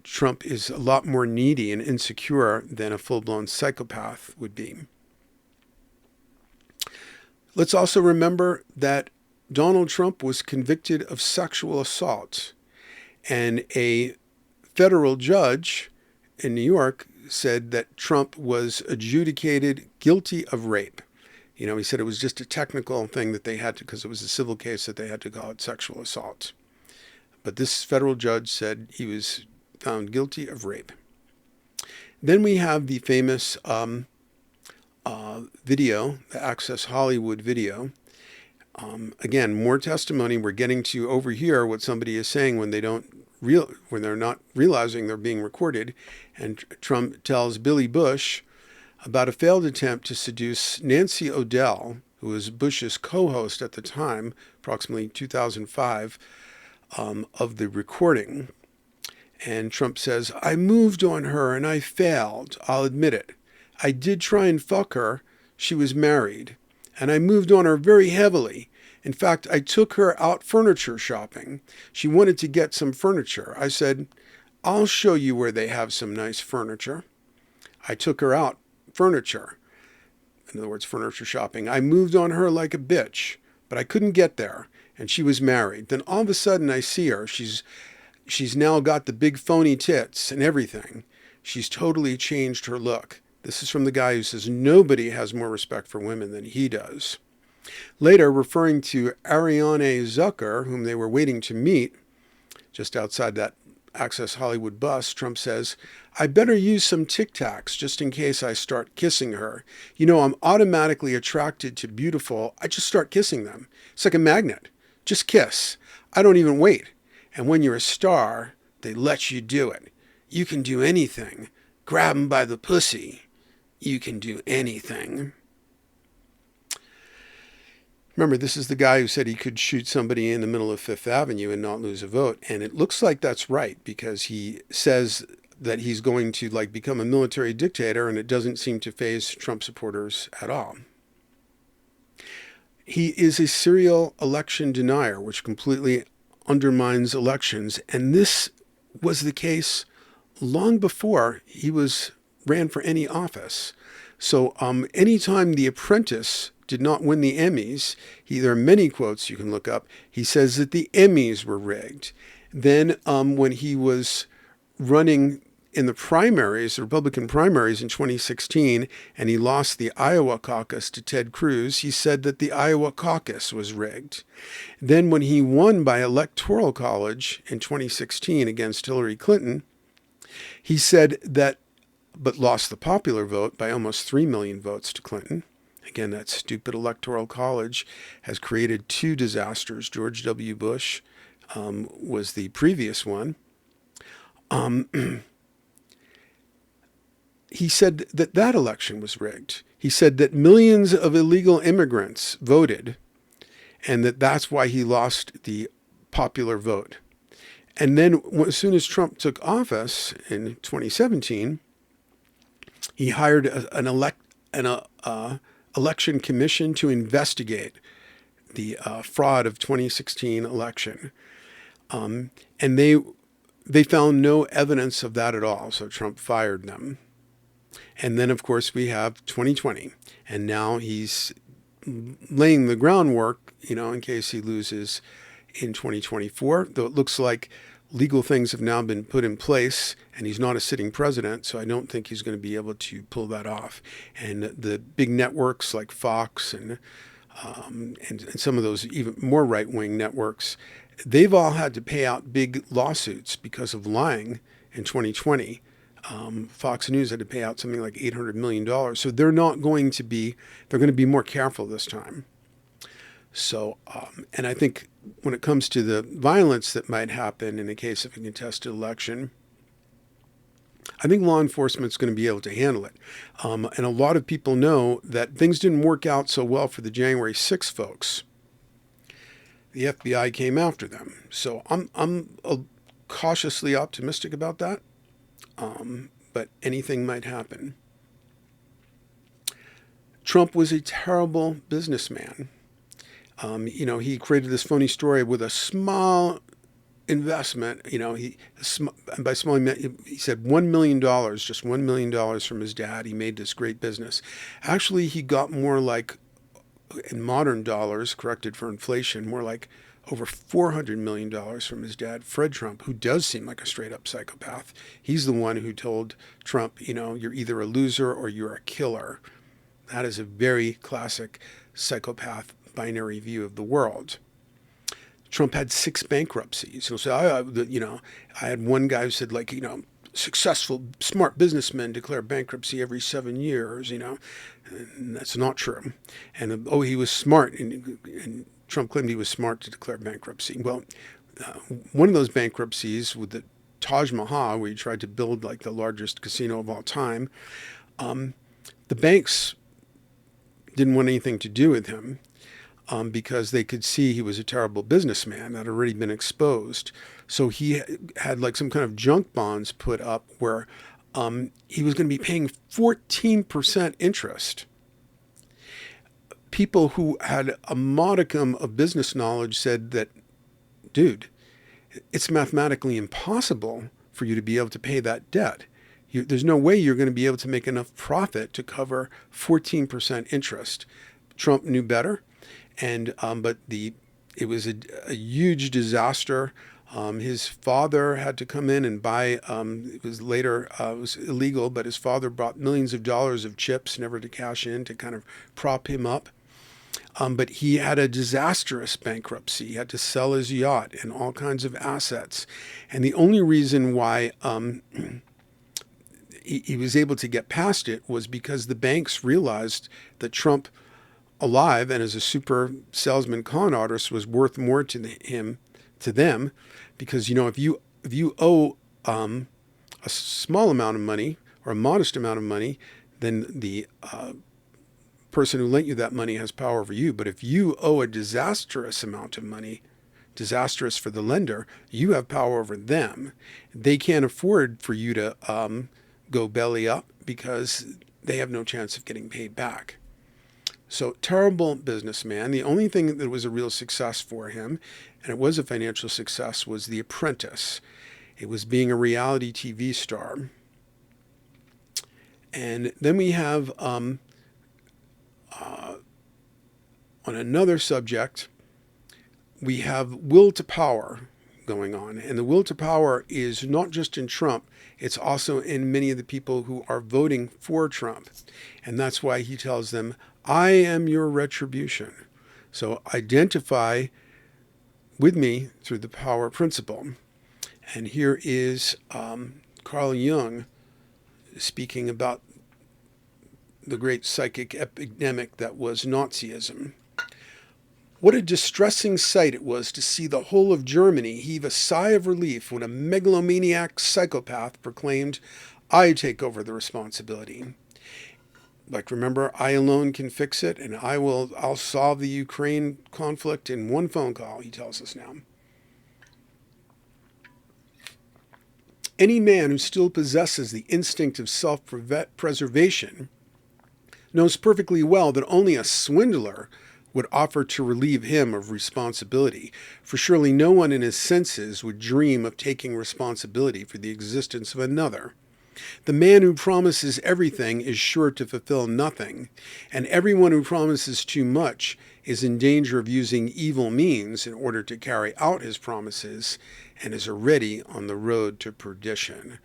Trump is a lot more needy and insecure than a full-blown psychopath would be. Let's also remember that Donald Trump was convicted of sexual assault, and a federal judge in New York said that Trump was adjudicated guilty of rape. He said it was just a technical thing that they had to, because it was a civil case, that they had to call it sexual assault. But this federal judge said he was found guilty of rape. Then we have the famous video, the Access Hollywood video. Again, more testimony. We're getting to overhear what somebody is saying when they're not realizing they're being recorded. And Trump tells Billy Bush about a failed attempt to seduce Nancy O'Dell, who was Bush's co-host at the time, approximately 2005, of the recording. And Trump says, "I moved on her and I failed. I'll admit it. I did try and fuck her. She was married. And I moved on her very heavily. In fact, I took her out furniture shopping. She wanted to get some furniture. I said, I'll show you where they have some nice furniture. I took her out furniture. In other words, furniture shopping. I moved on her like a bitch, but I couldn't get there. And she was married. Then all of a sudden I see her. She's now got the big phony tits and everything. She's totally changed her look." This is from the guy who says nobody has more respect for women than he does. Later, referring to Ariane Zucker, whom they were waiting to meet just outside that Access Hollywood bus, Trump says, "I better use some Tic Tacs just in case I start kissing her. I'm automatically attracted to beautiful. I just start kissing them. It's like a magnet. Just kiss. I don't even wait. And when you're a star, they let you do it. You can do anything. Grab 'em by the pussy. You can do anything." Remember, this is the guy who said he could shoot somebody in the middle of Fifth Avenue and not lose a vote. And it looks like that's right, because he says that he's going to become a military dictator, and it doesn't seem to faze Trump supporters at all. He is a serial election denier, which completely undermines elections. And this was the case long before he ran for any office. So anytime The Apprentice did not win the Emmys, there are many quotes you can look up. He says that the Emmys were rigged. Then when he was running in the primaries, the Republican primaries in 2016, and he lost the Iowa caucus to Ted Cruz, he said that the Iowa caucus was rigged. Then when he won by Electoral College in 2016 against Hillary Clinton, he said that, but lost the popular vote by almost 3 million votes to Clinton. Again, that stupid Electoral College has created two disasters. George W. Bush was the previous one. he said that that election was rigged. He said that millions of illegal immigrants voted and that that's why he lost the popular vote. And then as soon as Trump took office in 2017, he hired an election commission to investigate the fraud of 2016 election. And they found no evidence of that at all. So Trump fired them. And then, of course, we have 2020. And now he's laying the groundwork, in case he loses in 2024, though it looks like legal things have now been put in place and he's not a sitting president. So I don't think he's going to be able to pull that off. And the big networks like Fox and some of those even more right-wing networks, they've all had to pay out big lawsuits because of lying in 2020. Fox News had to pay out something like $800 million. So they're going to be more careful this time. So, and I think when it comes to the violence that might happen in the case of a contested election, I think law enforcement is going to be able to handle it. And a lot of people know that things didn't work out so well for the January 6th folks. The FBI came after them. So I'm cautiously optimistic about that. But anything might happen. Trump was a terrible businessman. He created this phony story with a small investment. By small, he said $1 million, just $1 million from his dad. He made this great business. Actually, he got more like, in modern dollars, corrected for inflation, more like over $400 million from his dad, Fred Trump, who does seem like a straight up psychopath. He's the one who told Trump, you're either a loser or you're a killer. That is a very classic psychopath binary view of the world. Trump had 6 bankruptcies. He'll say, I had one guy who said, successful, smart businessmen declare bankruptcy every 7 years, and that's not true. And, he was smart, and Trump claimed he was smart to declare bankruptcy. Well, one of those bankruptcies with the Taj Mahal, where he tried to build like the largest casino of all time, the banks didn't want anything to do with him. Because they could see he was a terrible businessman that had already been exposed. So he had like some kind of junk bonds put up where he was going to be paying 14% interest. People who had a modicum of business knowledge said that, dude, it's mathematically impossible for you to be able to pay that debt. There's no way you're going to be able to make enough profit to cover 14% interest. Trump knew better. And but it was a huge disaster. His father had to come in and buy. It was illegal, but his father bought millions of dollars of chips, never to cash in, to kind of prop him up. But he had a disastrous bankruptcy. He had to sell his yacht and all kinds of assets. And the only reason why he was able to get past it was because the banks realized that Trump, alive and as a super salesman con artist, was worth more to them, because if you owe a small amount of money or a modest amount of money, then the person who lent you that money has power over you. But if you owe a disastrous amount of money, disastrous for the lender, you have power over them. They can't afford for you to go belly up because they have no chance of getting paid back. So terrible businessman. The only thing that was a real success for him, and it was a financial success, was The Apprentice. It was being a reality TV star. And then we have, on another subject, we have will to power going on. And the will to power is not just in Trump, it's also in many of the people who are voting for Trump. And that's why he tells them, I am your retribution. So identify with me through the power principle. And here is Carl Jung speaking about the great psychic epidemic that was Nazism. What a distressing sight it was to see the whole of Germany heave a sigh of relief when a megalomaniac psychopath proclaimed, I take over the responsibility. Like, remember, I alone can fix it, and I'll solve the Ukraine conflict in one phone call, he tells us now. Any man who still possesses the instinct of self-preservation knows perfectly well that only a swindler would offer to relieve him of responsibility, for surely no one in his senses would dream of taking responsibility for the existence of another. The man who promises everything is sure to fulfill nothing, and everyone who promises too much is in danger of using evil means in order to carry out his promises and is already on the road to perdition.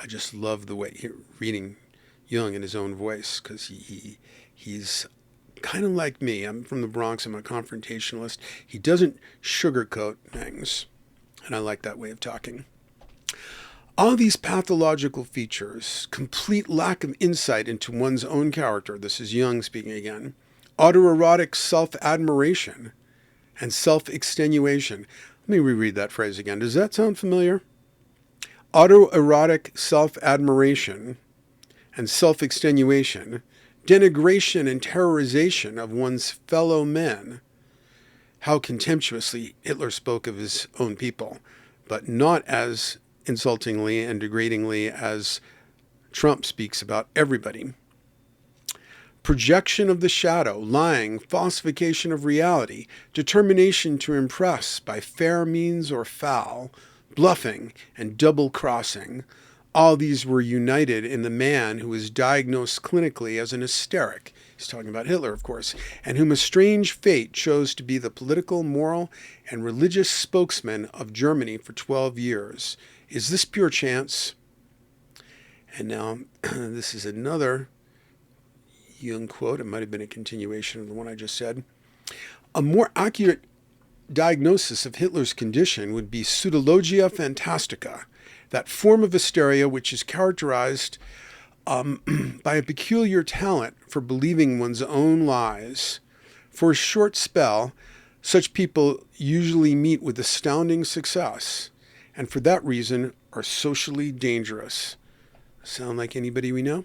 I just love the way reading Jung in his own voice, because he's kind of like me. I'm from the Bronx. I'm a confrontationalist. He doesn't sugarcoat things, and I like that way of talking. All these pathological features, complete lack of insight into one's own character, this is Jung speaking again, autoerotic self-admiration and self-extenuation. Let me reread that phrase again. Does that sound familiar? Autoerotic self-admiration and self-extenuation, denigration and terrorization of one's fellow men. How contemptuously Hitler spoke of his own people, but not as insultingly and degradingly as Trump speaks about everybody. Projection of the shadow, lying, falsification of reality, determination to impress by fair means or foul, bluffing and double-crossing. All these were united in the man who was diagnosed clinically as an hysteric. He's talking about Hitler, of course, and whom a strange fate chose to be the political, moral, and religious spokesman of Germany for 12 years. Is this pure chance? And now, this is another Jung quote. It might have been a continuation of the one I just said. A more accurate diagnosis of Hitler's condition would be pseudologia fantastica, that form of hysteria which is characterized by a peculiar talent for believing one's own lies. For a short spell, such people usually meet with astounding success, and for that reason are socially dangerous. Sound like anybody we know?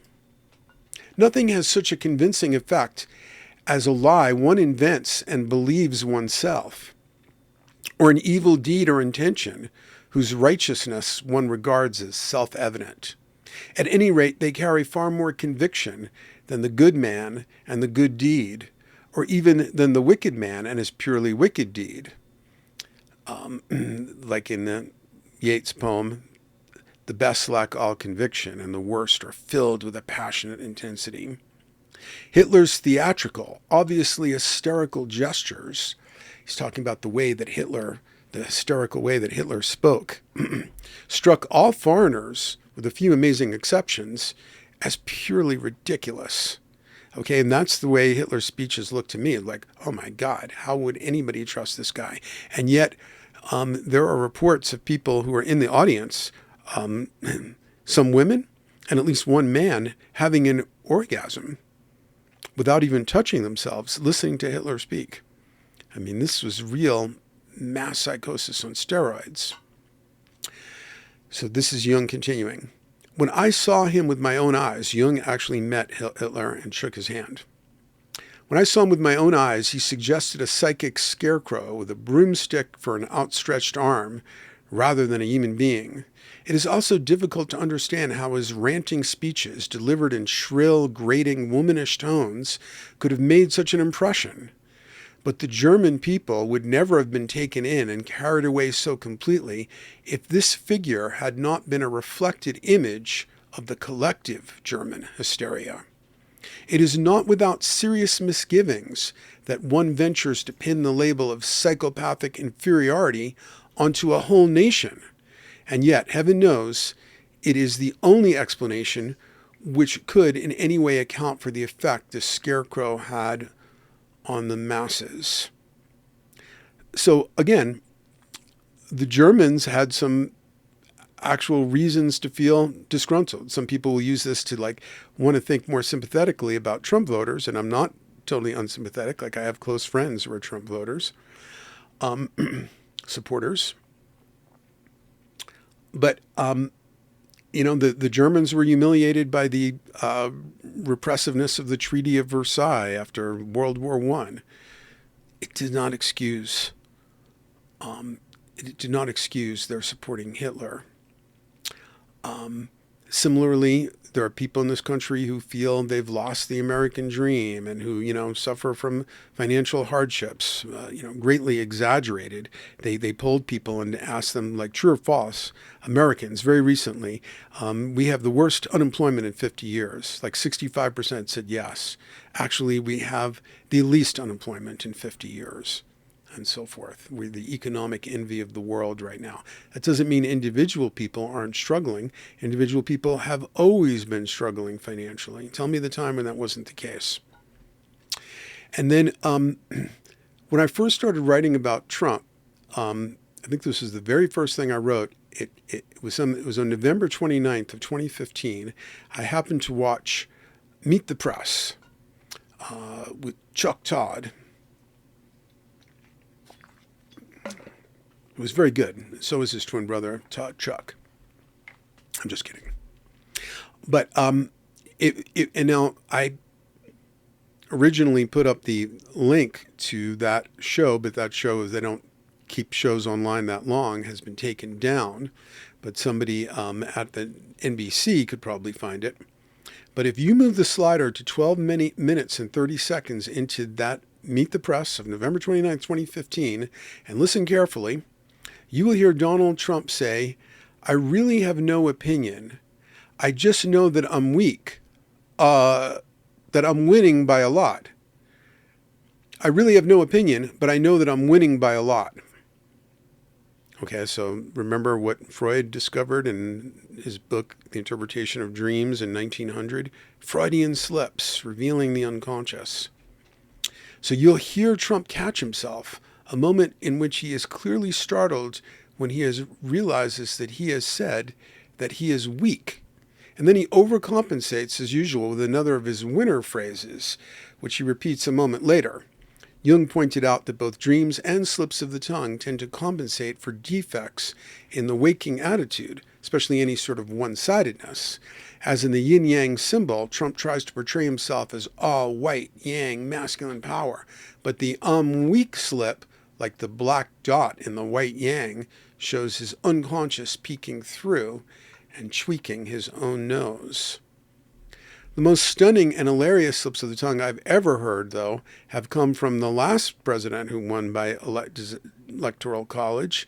Nothing has such a convincing effect as a lie one invents and believes oneself, or an evil deed or intention whose righteousness one regards as self-evident. At any rate, they carry far more conviction than the good man and the good deed, or even than the wicked man and his purely wicked deed. Like in the Yeats poem, the best lack all conviction, and the worst are filled with a passionate intensity. Hitler's theatrical, obviously hysterical gestures, he's talking about the hysterical way that Hitler spoke, struck all foreigners, with a few amazing exceptions, as purely ridiculous. Okay, and that's the way Hitler's speeches look to me, like, oh my God, how would anybody trust this guy? And yet, there are reports of people who are in the audience, some women and at least one man, having an orgasm without even touching themselves, listening to Hitler speak. I mean, this was real mass psychosis on steroids. So this is Jung continuing. When I saw him with my own eyes, Jung actually met Hitler and shook his hand. When I saw him with my own eyes, he suggested a psychic scarecrow with a broomstick for an outstretched arm rather than a human being. It is also difficult to understand how his ranting speeches, delivered in shrill, grating, womanish tones, could have made such an impression. But the German people would never have been taken in and carried away so completely if this figure had not been a reflected image of the collective German hysteria. It is not without serious misgivings that one ventures to pin the label of psychopathic inferiority onto a whole nation. And yet, heaven knows, it is the only explanation which could in any way account for the effect the scarecrow had on the masses. So again, the Germans had some actual reasons to feel disgruntled. Some people will use this to want to think more sympathetically about Trump voters, and I'm not totally unsympathetic. I have close friends who are Trump voters, supporters. But The Germans were humiliated by the repressiveness of the Treaty of Versailles after World War I. It did not excuse their supporting Hitler. Similarly, there are people in this country who feel they've lost the American dream and who, suffer from financial hardships, greatly exaggerated. They polled people and asked them, like, true or false, Americans, very recently, we have the worst unemployment in 50 years. Like 65% said yes. Actually, we have the least unemployment in 50 years. And so forth. We're the economic envy of the world right now. That doesn't mean individual people aren't struggling. Individual people have always been struggling financially. Tell me the time when that wasn't the case. And then when I first started writing about Trump, I think this was the very first thing I wrote. It was on November 29th of 2015. I happened to watch Meet the Press with Chuck Todd. It was very good. So was his twin brother, Chuck. I'm just kidding. But and now I originally put up the link to that show, but that show, they don't keep shows online that long, has been taken down. But somebody at the NBC could probably find it. But if you move the slider to 12 minutes and 30 seconds into that Meet the Press of November 29th, 2015, and listen carefully, you will hear Donald Trump say, "I really have no opinion. I just know that I'm weak, that I'm winning by a lot. I really have no opinion, but I know that I'm winning by a lot." Okay, so remember what Freud discovered in his book, The Interpretation of Dreams in 1900? Freudian slips, revealing the unconscious. So you'll hear Trump catch himself, a moment in which he is clearly startled when he realizes that he has said that he is weak. And then he overcompensates, as usual, with another of his winner phrases, which he repeats a moment later. Jung pointed out that both dreams and slips of the tongue tend to compensate for defects in the waking attitude, especially any sort of one-sidedness. As in the yin-yang symbol, Trump tries to portray himself as all white, yang, masculine power. But the weak slip, like the black dot in the white yang, shows his unconscious peeking through and tweaking his own nose. The most stunning and hilarious slips of the tongue I've ever heard, though, have come from the last president who won by electoral college,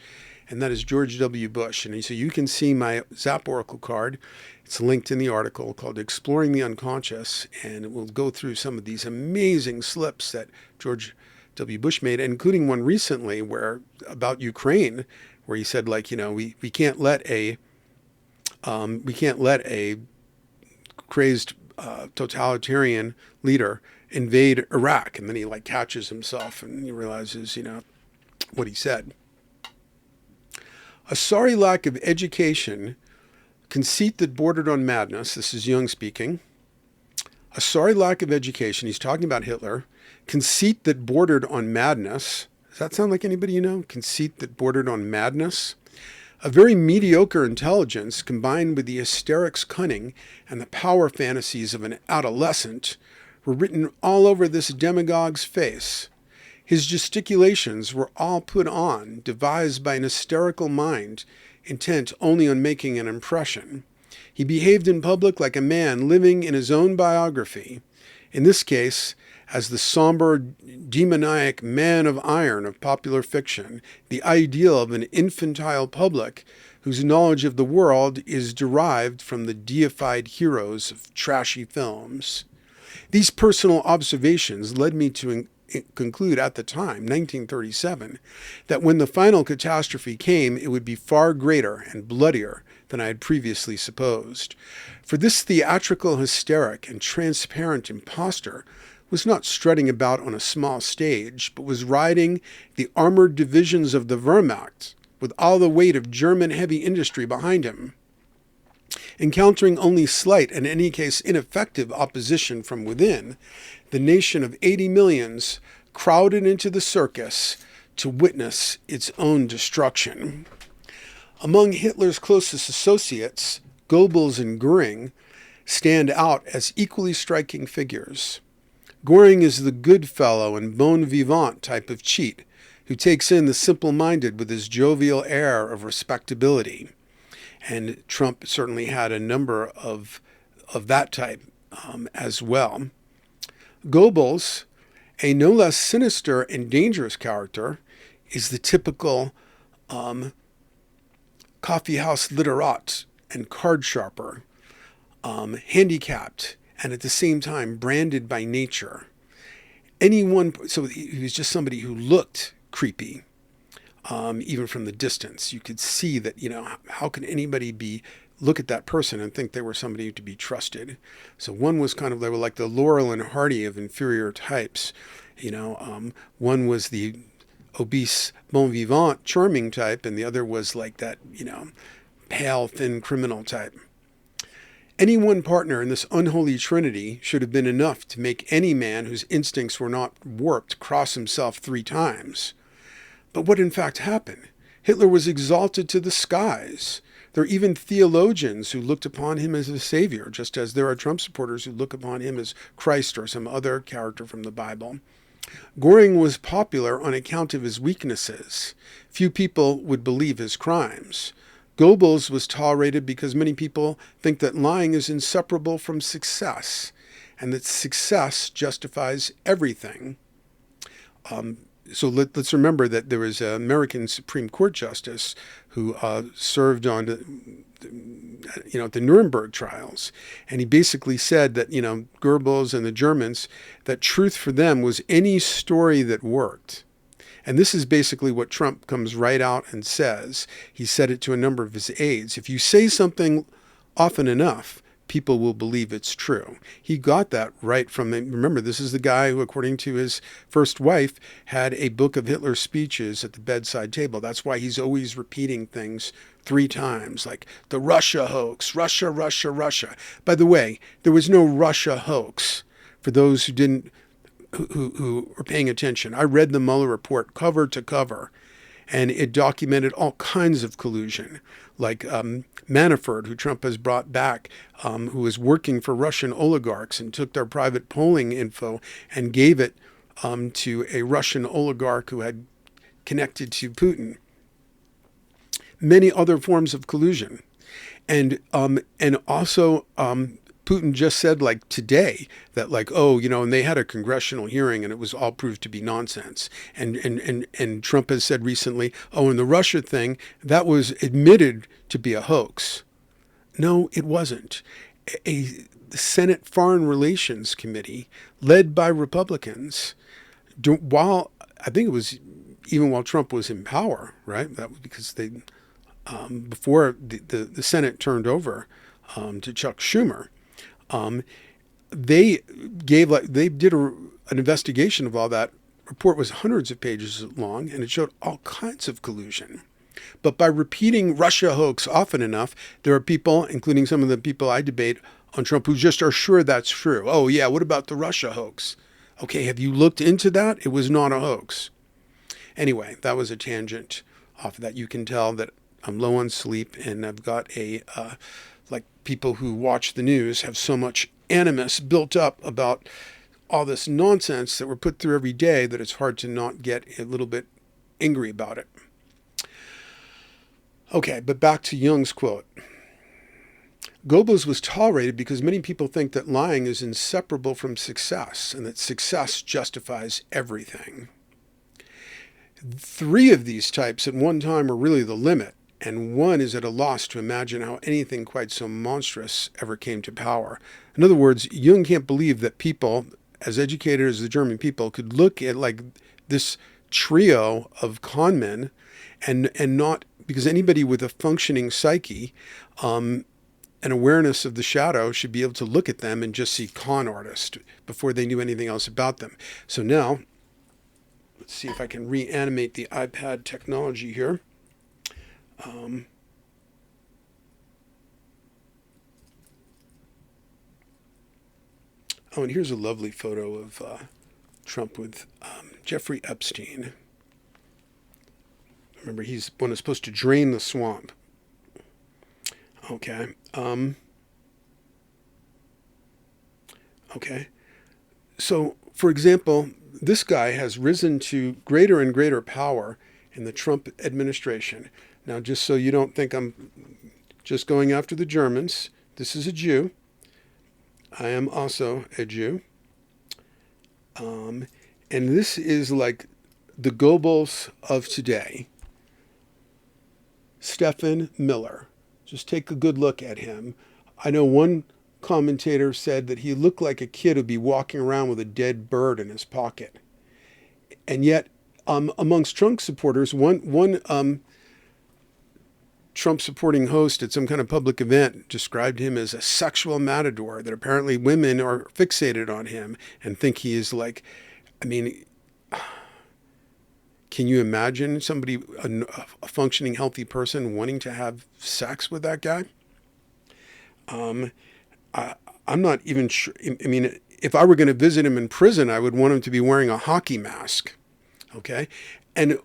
and that is George W. Bush. And so you can see my Zap Oracle card. It's linked in the article called Exploring the Unconscious, and it will go through some of these amazing slips that George W. Bush made, including one recently about Ukraine, where he said, like, we can't let a crazed totalitarian leader invade Iraq. And then he catches himself and he realizes, what he said. A sorry lack of education, conceit that bordered on madness. This is Jung speaking. A sorry lack of education. He's talking about Hitler. Conceit that bordered on madness. Does that sound like anybody you know? Conceit that bordered on madness. A very mediocre intelligence combined with the hysteric's cunning and the power fantasies of an adolescent were written all over this demagogue's face. His gesticulations were all put on, devised by an hysterical mind, intent only on making an impression. He behaved in public like a man living in his own biography, in this case, as the somber, demoniac man of iron of popular fiction, the ideal of an infantile public whose knowledge of the world is derived from the deified heroes of trashy films. These personal observations led me to conclude at the time, 1937, that when the final catastrophe came, it would be far greater and bloodier than I had previously supposed. For this theatrical hysteric and transparent impostor was not strutting about on a small stage, but was riding the armored divisions of the Wehrmacht with all the weight of German heavy industry behind him. Encountering only slight and in any case ineffective opposition from within, the nation of 80 millions crowded into the circus to witness its own destruction. Among Hitler's closest associates, Goebbels and Goering stand out as equally striking figures. Goering is the good fellow and bon vivant type of cheat who takes in the simple-minded with his jovial air of respectability. And Trump certainly had a number of that type as well. Goebbels, a no less sinister and dangerous character, is the typical coffeehouse literate and card sharper, handicapped and at the same time branded by nature. So he was just somebody who looked creepy, even from the distance. You could see that, how can anybody look at that person and think they were somebody to be trusted? So one was they were like the Laurel and Hardy of inferior types. One was the obese, bon vivant, charming type, and the other was like that, pale, thin criminal type. Any one partner in this unholy trinity should have been enough to make any man whose instincts were not warped cross himself 3 times. But what in fact happened? Hitler was exalted to the skies. There are even theologians who looked upon him as a savior, just as there are Trump supporters who look upon him as Christ or some other character from the Bible. Goering was popular on account of his weaknesses. Few people would believe his crimes. Goebbels was tolerated because many people think that lying is inseparable from success, and that success justifies everything. So let's remember that there was an American Supreme Court justice who served on at the Nuremberg trials, and he basically said that Goebbels and the Germans, that truth for them was any story that worked. And this is basically what Trump comes right out and says. He said it to a number of his aides. If you say something often enough, people will believe it's true. He got that right from, remember, this is the guy who, according to his first wife, had a book of Hitler's speeches at the bedside table. That's why he's always repeating things 3 times, like the Russia hoax, Russia, Russia, Russia. By the way, there was no Russia hoax. For those who were paying attention, I read the Mueller report cover to cover, and it documented all kinds of collusion, like Manafort, who Trump has brought back, who was working for Russian oligarchs and took their private polling info and gave it to a Russian oligarch who had connected to Putin. Many other forms of collusion. And also Putin just said, like today, that and they had a congressional hearing and it was all proved to be nonsense. And Trump has said recently, and the Russia thing, that was admitted to be a hoax. No, it wasn't. The Senate Foreign Relations Committee, led by Republicans, while Trump was in power, right? That was because they, before the Senate turned over to Chuck Schumer, they did an investigation of all that. Report was hundreds of pages long, and it showed all kinds of collusion. But by repeating Russia hoax often enough, there are people, including some of the people I debate on Trump, who just are sure that's true. Oh yeah, what about the Russia hoax? Okay, have you looked into that? It was not a hoax. Anyway, that was a tangent off of that. You can tell that I'm low on sleep, and I've got like people who watch the news have so much animus built up about all this nonsense that we're put through every day that it's hard to not get a little bit angry about it. Okay, but back to Jung's quote. Goebbels was tolerated because many people think that lying is inseparable from success and that success justifies everything. 3 of these types at one time are really the limit, and one is at a loss to imagine how anything quite so monstrous ever came to power. In other words, Jung can't believe that people, as educated as the German people, could look at like this trio of con men and not, because anybody with a functioning psyche, an awareness of the shadow, should be able to look at them and just see con artist before they knew anything else about them. So now, let's see if I can reanimate the iPad technology here. And here's a lovely photo of Trump with Jeffrey Epstein. Remember, he's one who's supposed to drain the swamp. Okay. Okay. So, for example, this guy has risen to greater and greater power in the Trump administration. Now, just so you don't think I'm just going after the Germans, this is a Jew. I am also a Jew. Um, and this is like the Goebbels of today. Stephen Miller. Just take a good look at him. I know one commentator said that he looked like a kid who'd be walking around with a dead bird in his pocket. And yet, amongst Trump supporters, one Trump supporting host at some kind of public event described him as a sexual matador, that apparently women are fixated on him and think he is like, I mean, can you imagine somebody, a functioning, healthy person wanting to have sex with that guy? I'm not even sure. I mean, if I were going to visit him in prison, I would want him to be wearing a hockey mask. Okay. And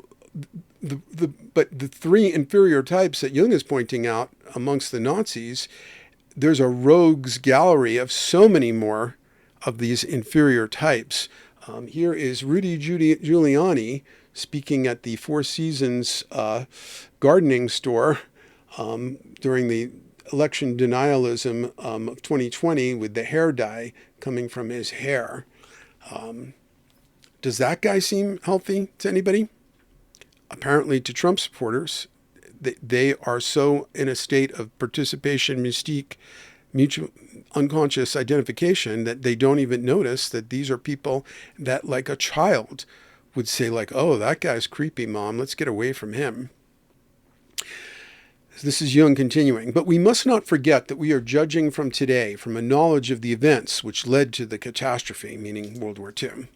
but the three inferior types that Jung is pointing out amongst the Nazis, there's a rogues gallery of so many more of these inferior types. Here is Rudy Giuliani speaking at the Four Seasons gardening store during the election denialism of 2020 with the hair dye coming from his hair. Does that guy seem healthy to anybody? Apparently to Trump supporters, they are so in a state of participation mystique, mutual unconscious identification, that they don't even notice that these are people that, like a child, would say like, oh, that guy's creepy, Mom. Let's get away from him. This is Jung continuing. But we must not forget that we are judging from today, from a knowledge of the events which led to the catastrophe, meaning World War II.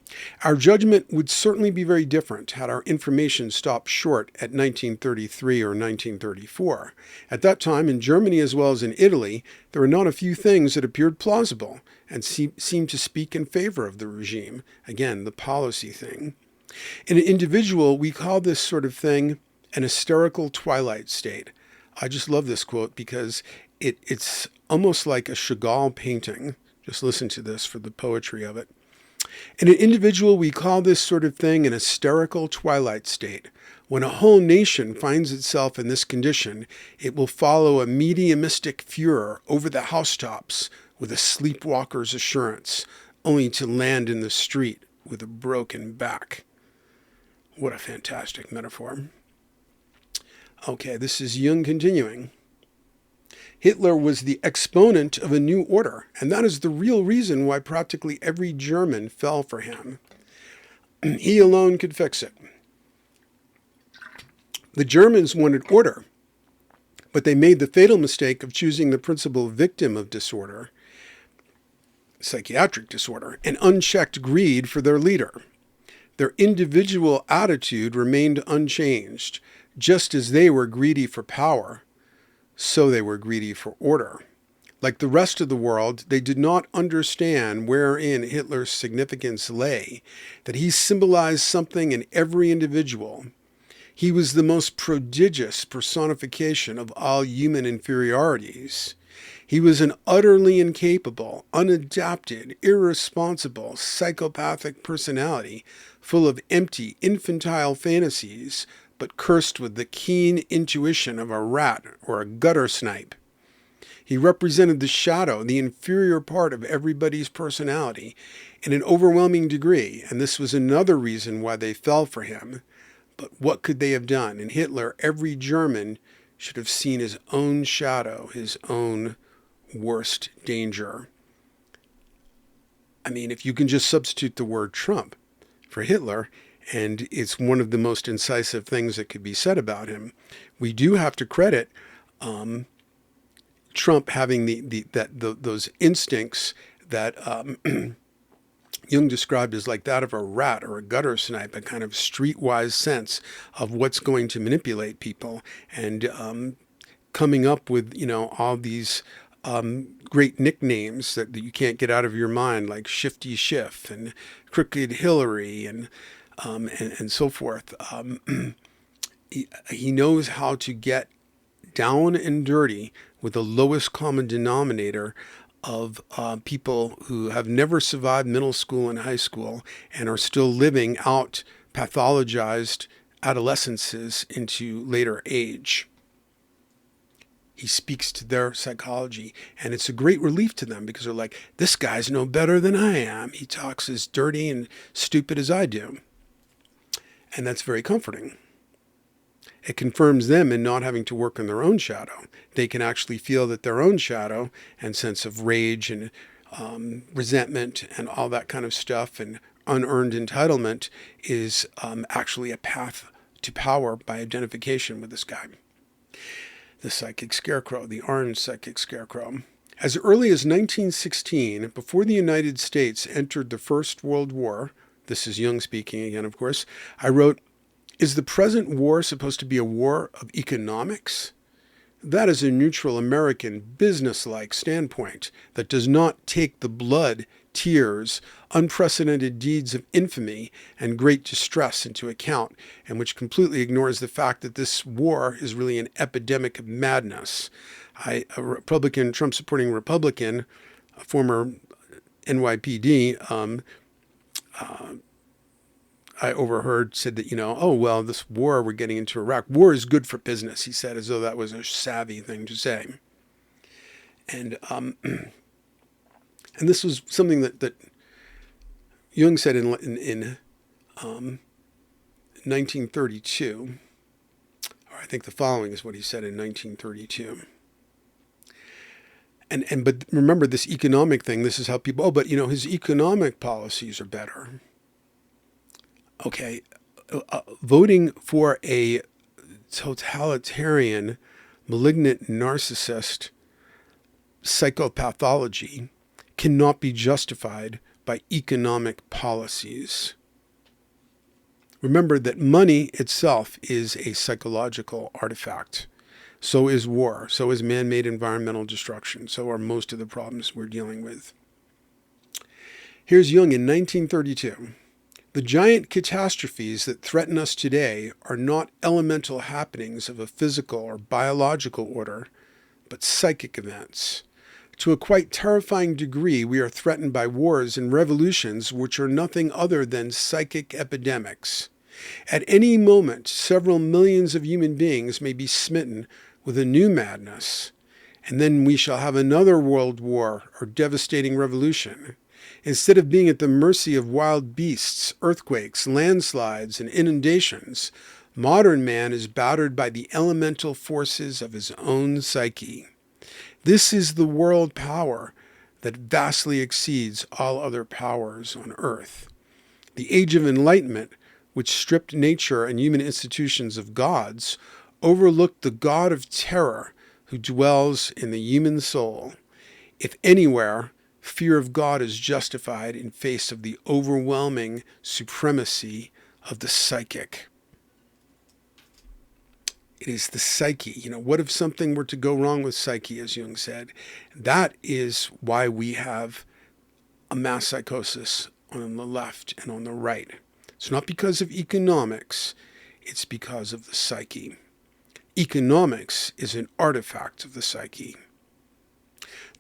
Our judgment would certainly be very different had our information stopped short at 1933 or 1934. At that time, in Germany as well as in Italy, there were not a few things that appeared plausible and seemed to speak in favor of the regime. Again, the policy thing. In an individual, we call this sort of thing an hysterical twilight state. I just love this quote because it's almost like a Chagall painting. Just listen to this for the poetry of it. In an individual, we call this sort of thing an hysterical twilight state. When a whole nation finds itself in this condition, it will follow a mediumistic furor over the housetops with a sleepwalker's assurance, only to land in the street with a broken back. What a fantastic metaphor. Okay, this is Jung continuing. Hitler was the exponent of a new order, and that is the real reason why practically every German fell for him. He alone could fix it. The Germans wanted order, but they made the fatal mistake of choosing the principal victim of disorder, psychiatric disorder, and unchecked greed for their leader. Their individual attitude remained unchanged. Just as they were greedy for power, so they were greedy for order. Like the rest of the world, they did not understand wherein Hitler's significance lay, that he symbolized something in every individual. He was the most prodigious personification of all human inferiorities. He was an utterly incapable, unadapted, irresponsible, psychopathic personality, full of empty, infantile fantasies, but cursed with the keen intuition of a rat or a gutter snipe. He represented the shadow, the inferior part of everybody's personality in an overwhelming degree, and this was another reason why they fell for him. But what could they have done? In Hitler, every German should have seen his own shadow, his own worst danger. I mean, if you can just substitute the word Trump for Hitler, and it's one of the most incisive things that could be said about him. We do have to credit Trump having those instincts that Jung described as like that of a rat or a gutter snipe, a kind of streetwise sense of what's going to manipulate people, and coming up with all these great nicknames that you can't get out of your mind, like Shifty Schiff and Crooked Hillary and so forth. He knows how to get down and dirty with the lowest common denominator of people who have never survived middle school and high school and are still living out pathologized adolescences into later age. He speaks to their psychology, and it's a great relief to them because they're like, this guy's no better than I am. He talks as dirty and stupid as I do. And that's very comforting. It confirms them in not having to work on their own shadow. They can actually feel that their own shadow and sense of rage and resentment and all that kind of stuff and unearned entitlement is actually a path to power by identification with this guy. The psychic scarecrow, the orange psychic scarecrow. As early as 1916, before the United States entered the First World War, this is Jung speaking again, of course, I wrote, is the present war supposed to be a war of economics? That is a neutral American business-like standpoint that does not take the blood, tears, unprecedented deeds of infamy, and great distress into account, and which completely ignores the fact that this war is really an epidemic of madness. A Republican, Trump-supporting Republican, a former NYPD, I overheard said that, oh, well, this war we're getting into Iraq, war is good for business, he said, as though that was a savvy thing to say. And and this was something that Jung said in 1932, or I think the following is what he said in 1932. But remember this economic thing, this is how people, but his economic policies are better. Okay, voting for a totalitarian, malignant narcissist psychopathology cannot be justified by economic policies. Remember that money itself is a psychological artifact. So is war. So is man-made environmental destruction. So are most of the problems we're dealing with. Here's Jung in 1932. The giant catastrophes that threaten us today are not elemental happenings of a physical or biological order, but psychic events. To a quite terrifying degree, we are threatened by wars and revolutions which are nothing other than psychic epidemics. At any moment, several millions of human beings may be smitten with a new madness, and then we shall have another world war or devastating revolution. Instead of being at the mercy of wild beasts, earthquakes, landslides, and inundations, modern man is battered by the elemental forces of his own psyche. This is the world power that vastly exceeds all other powers on earth. The age of enlightenment, which stripped nature and human institutions of gods, overlooked the god of terror who dwells in the human soul. If anywhere, fear of God is justified in face of the overwhelming supremacy of the psychic. It is the psyche. What if something were to go wrong with psyche, as Jung said? That is why we have a mass psychosis on the left and on the right. It's not because of economics. It's because of the psyche. Economics is an artifact of the psyche.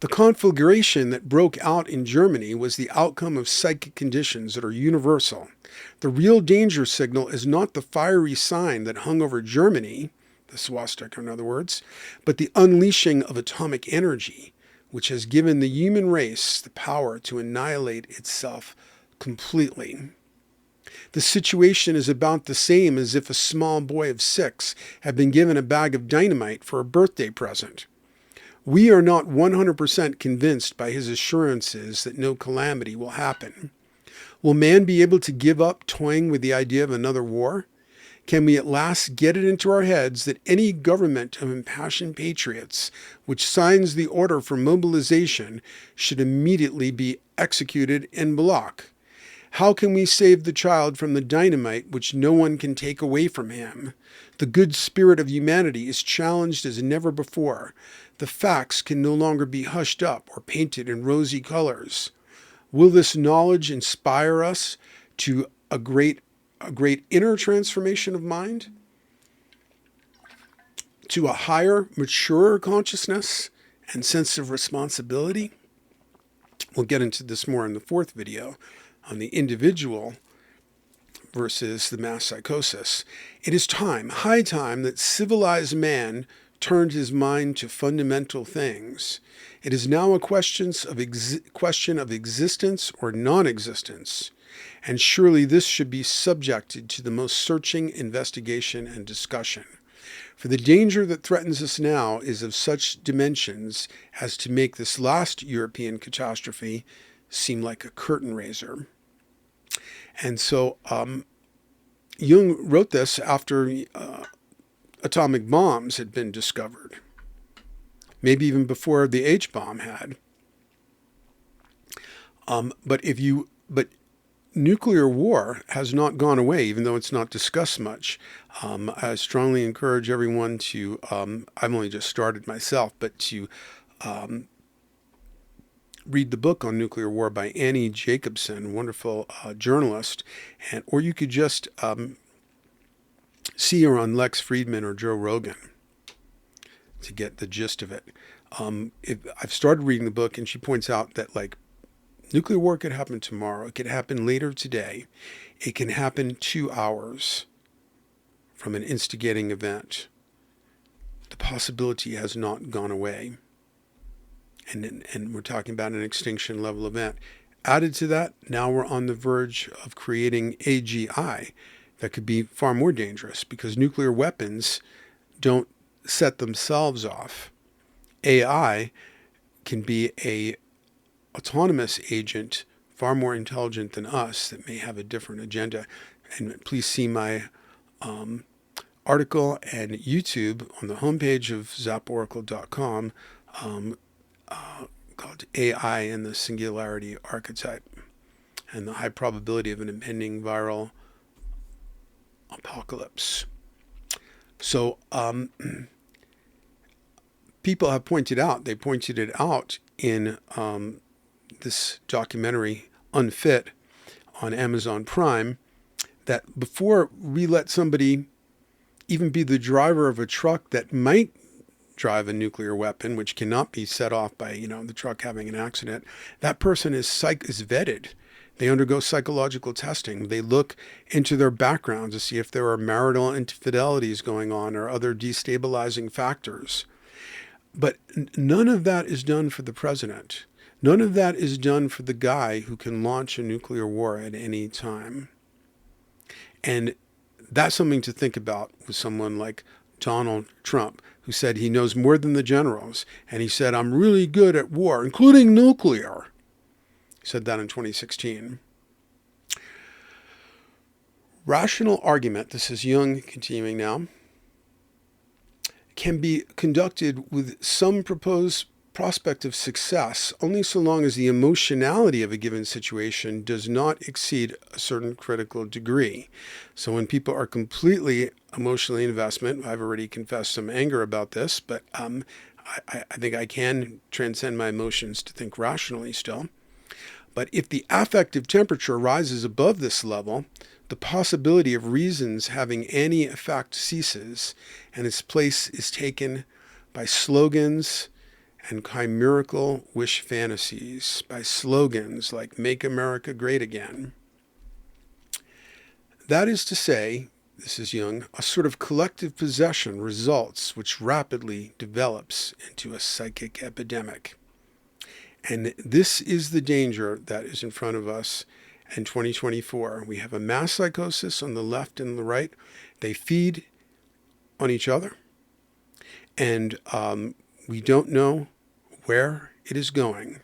The conflagration that broke out in Germany was the outcome of psychic conditions that are universal. The real danger signal is not the fiery sign that hung over Germany, the swastika in other words, but the unleashing of atomic energy, which has given the human race the power to annihilate itself completely. The situation is about the same as if a small boy of 6 had been given a bag of dynamite for a birthday present. We are not 100% convinced by his assurances that no calamity will happen. Will man be able to give up toying with the idea of another war? Can we at last get it into our heads that any government of impassioned patriots which signs the order for mobilization should immediately be executed en bloc? How can we save the child from the dynamite which no one can take away from him? The good spirit of humanity is challenged as never before. The facts can no longer be hushed up or painted in rosy colors. Will this knowledge inspire us to a great inner transformation of mind? To a higher, maturer consciousness? and sense of responsibility. We'll get into this more in the fourth video on the individual versus the mass psychosis. It is time, high time, that civilized man turned his mind to fundamental things. It is now a question of existence or non-existence, and surely this should be subjected to the most searching investigation and discussion. For the danger that threatens us now is of such dimensions as to make this last European catastrophe seem like a curtain raiser. And so Jung wrote this after atomic bombs had been discovered, maybe even before the H-bomb had. But nuclear war has not gone away, even though it's not discussed much. I strongly encourage everyone to, I've only just started myself, but to read the book on nuclear war by Annie Jacobson, wonderful journalist, or you could just see her on Lex Friedman or Joe Rogan to get the gist of it. I've started reading the book, and she points out that nuclear war could happen tomorrow. It could happen later today. It can happen 2 hours from an instigating event. The possibility has not gone away. And we're talking about an extinction level event. Added to that, now we're on the verge of creating AGI that could be far more dangerous, because nuclear weapons don't set themselves off. AI can be a autonomous agent, far more intelligent than us, that may have a different agenda. And please see my article and YouTube on the homepage of zaporacle.com called AI and the Singularity Archetype and the high probability of an impending viral apocalypse. So people have pointed it out in this documentary Unfit on Amazon Prime, that before we let somebody even be the driver of a truck that might drive a nuclear weapon, which cannot be set off by the truck having an accident, that person is vetted. They undergo psychological testing. They look into their background to see if there are marital infidelities going on or other destabilizing factors. But none of that is done for the president. None of that is done for the guy who can launch a nuclear war at any time. And that's something to think about with someone like Donald Trump, who said he knows more than the generals. And he said, I'm really good at war, including nuclear. He said that in 2016. Rational argument, this is Jung continuing now, can be conducted with some proposed prospect of success only so long as the emotionality of a given situation does not exceed a certain critical degree. So when people are completely emotionally invested, I've already confessed some anger about this, but I think I can transcend my emotions to think rationally still. But if the affective temperature rises above this level, the possibility of reasons having any effect ceases, and its place is taken by slogans and chimerical wish fantasies, by slogans like "Make America Great Again." That is to say, this is Jung, a sort of collective possession results which rapidly develops into a psychic epidemic. And this is the danger that is in front of us in 2024. We have a mass psychosis on the left and the right. They feed on each other. And we don't know where it is going.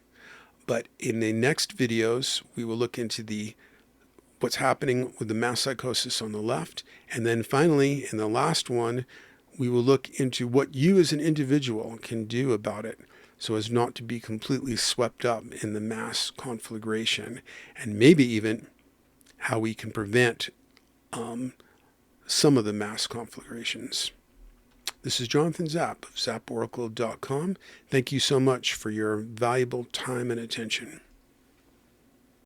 But in the next videos, we will look into what's happening with the mass psychosis on the left. And then finally, in the last one, we will look into what you as an individual can do about it, so as not to be completely swept up in the mass conflagration, and maybe even how we can prevent some of the mass conflagrations. This is Jonathan Zapp of zaporacle.com. Thank you so much for your valuable time and attention.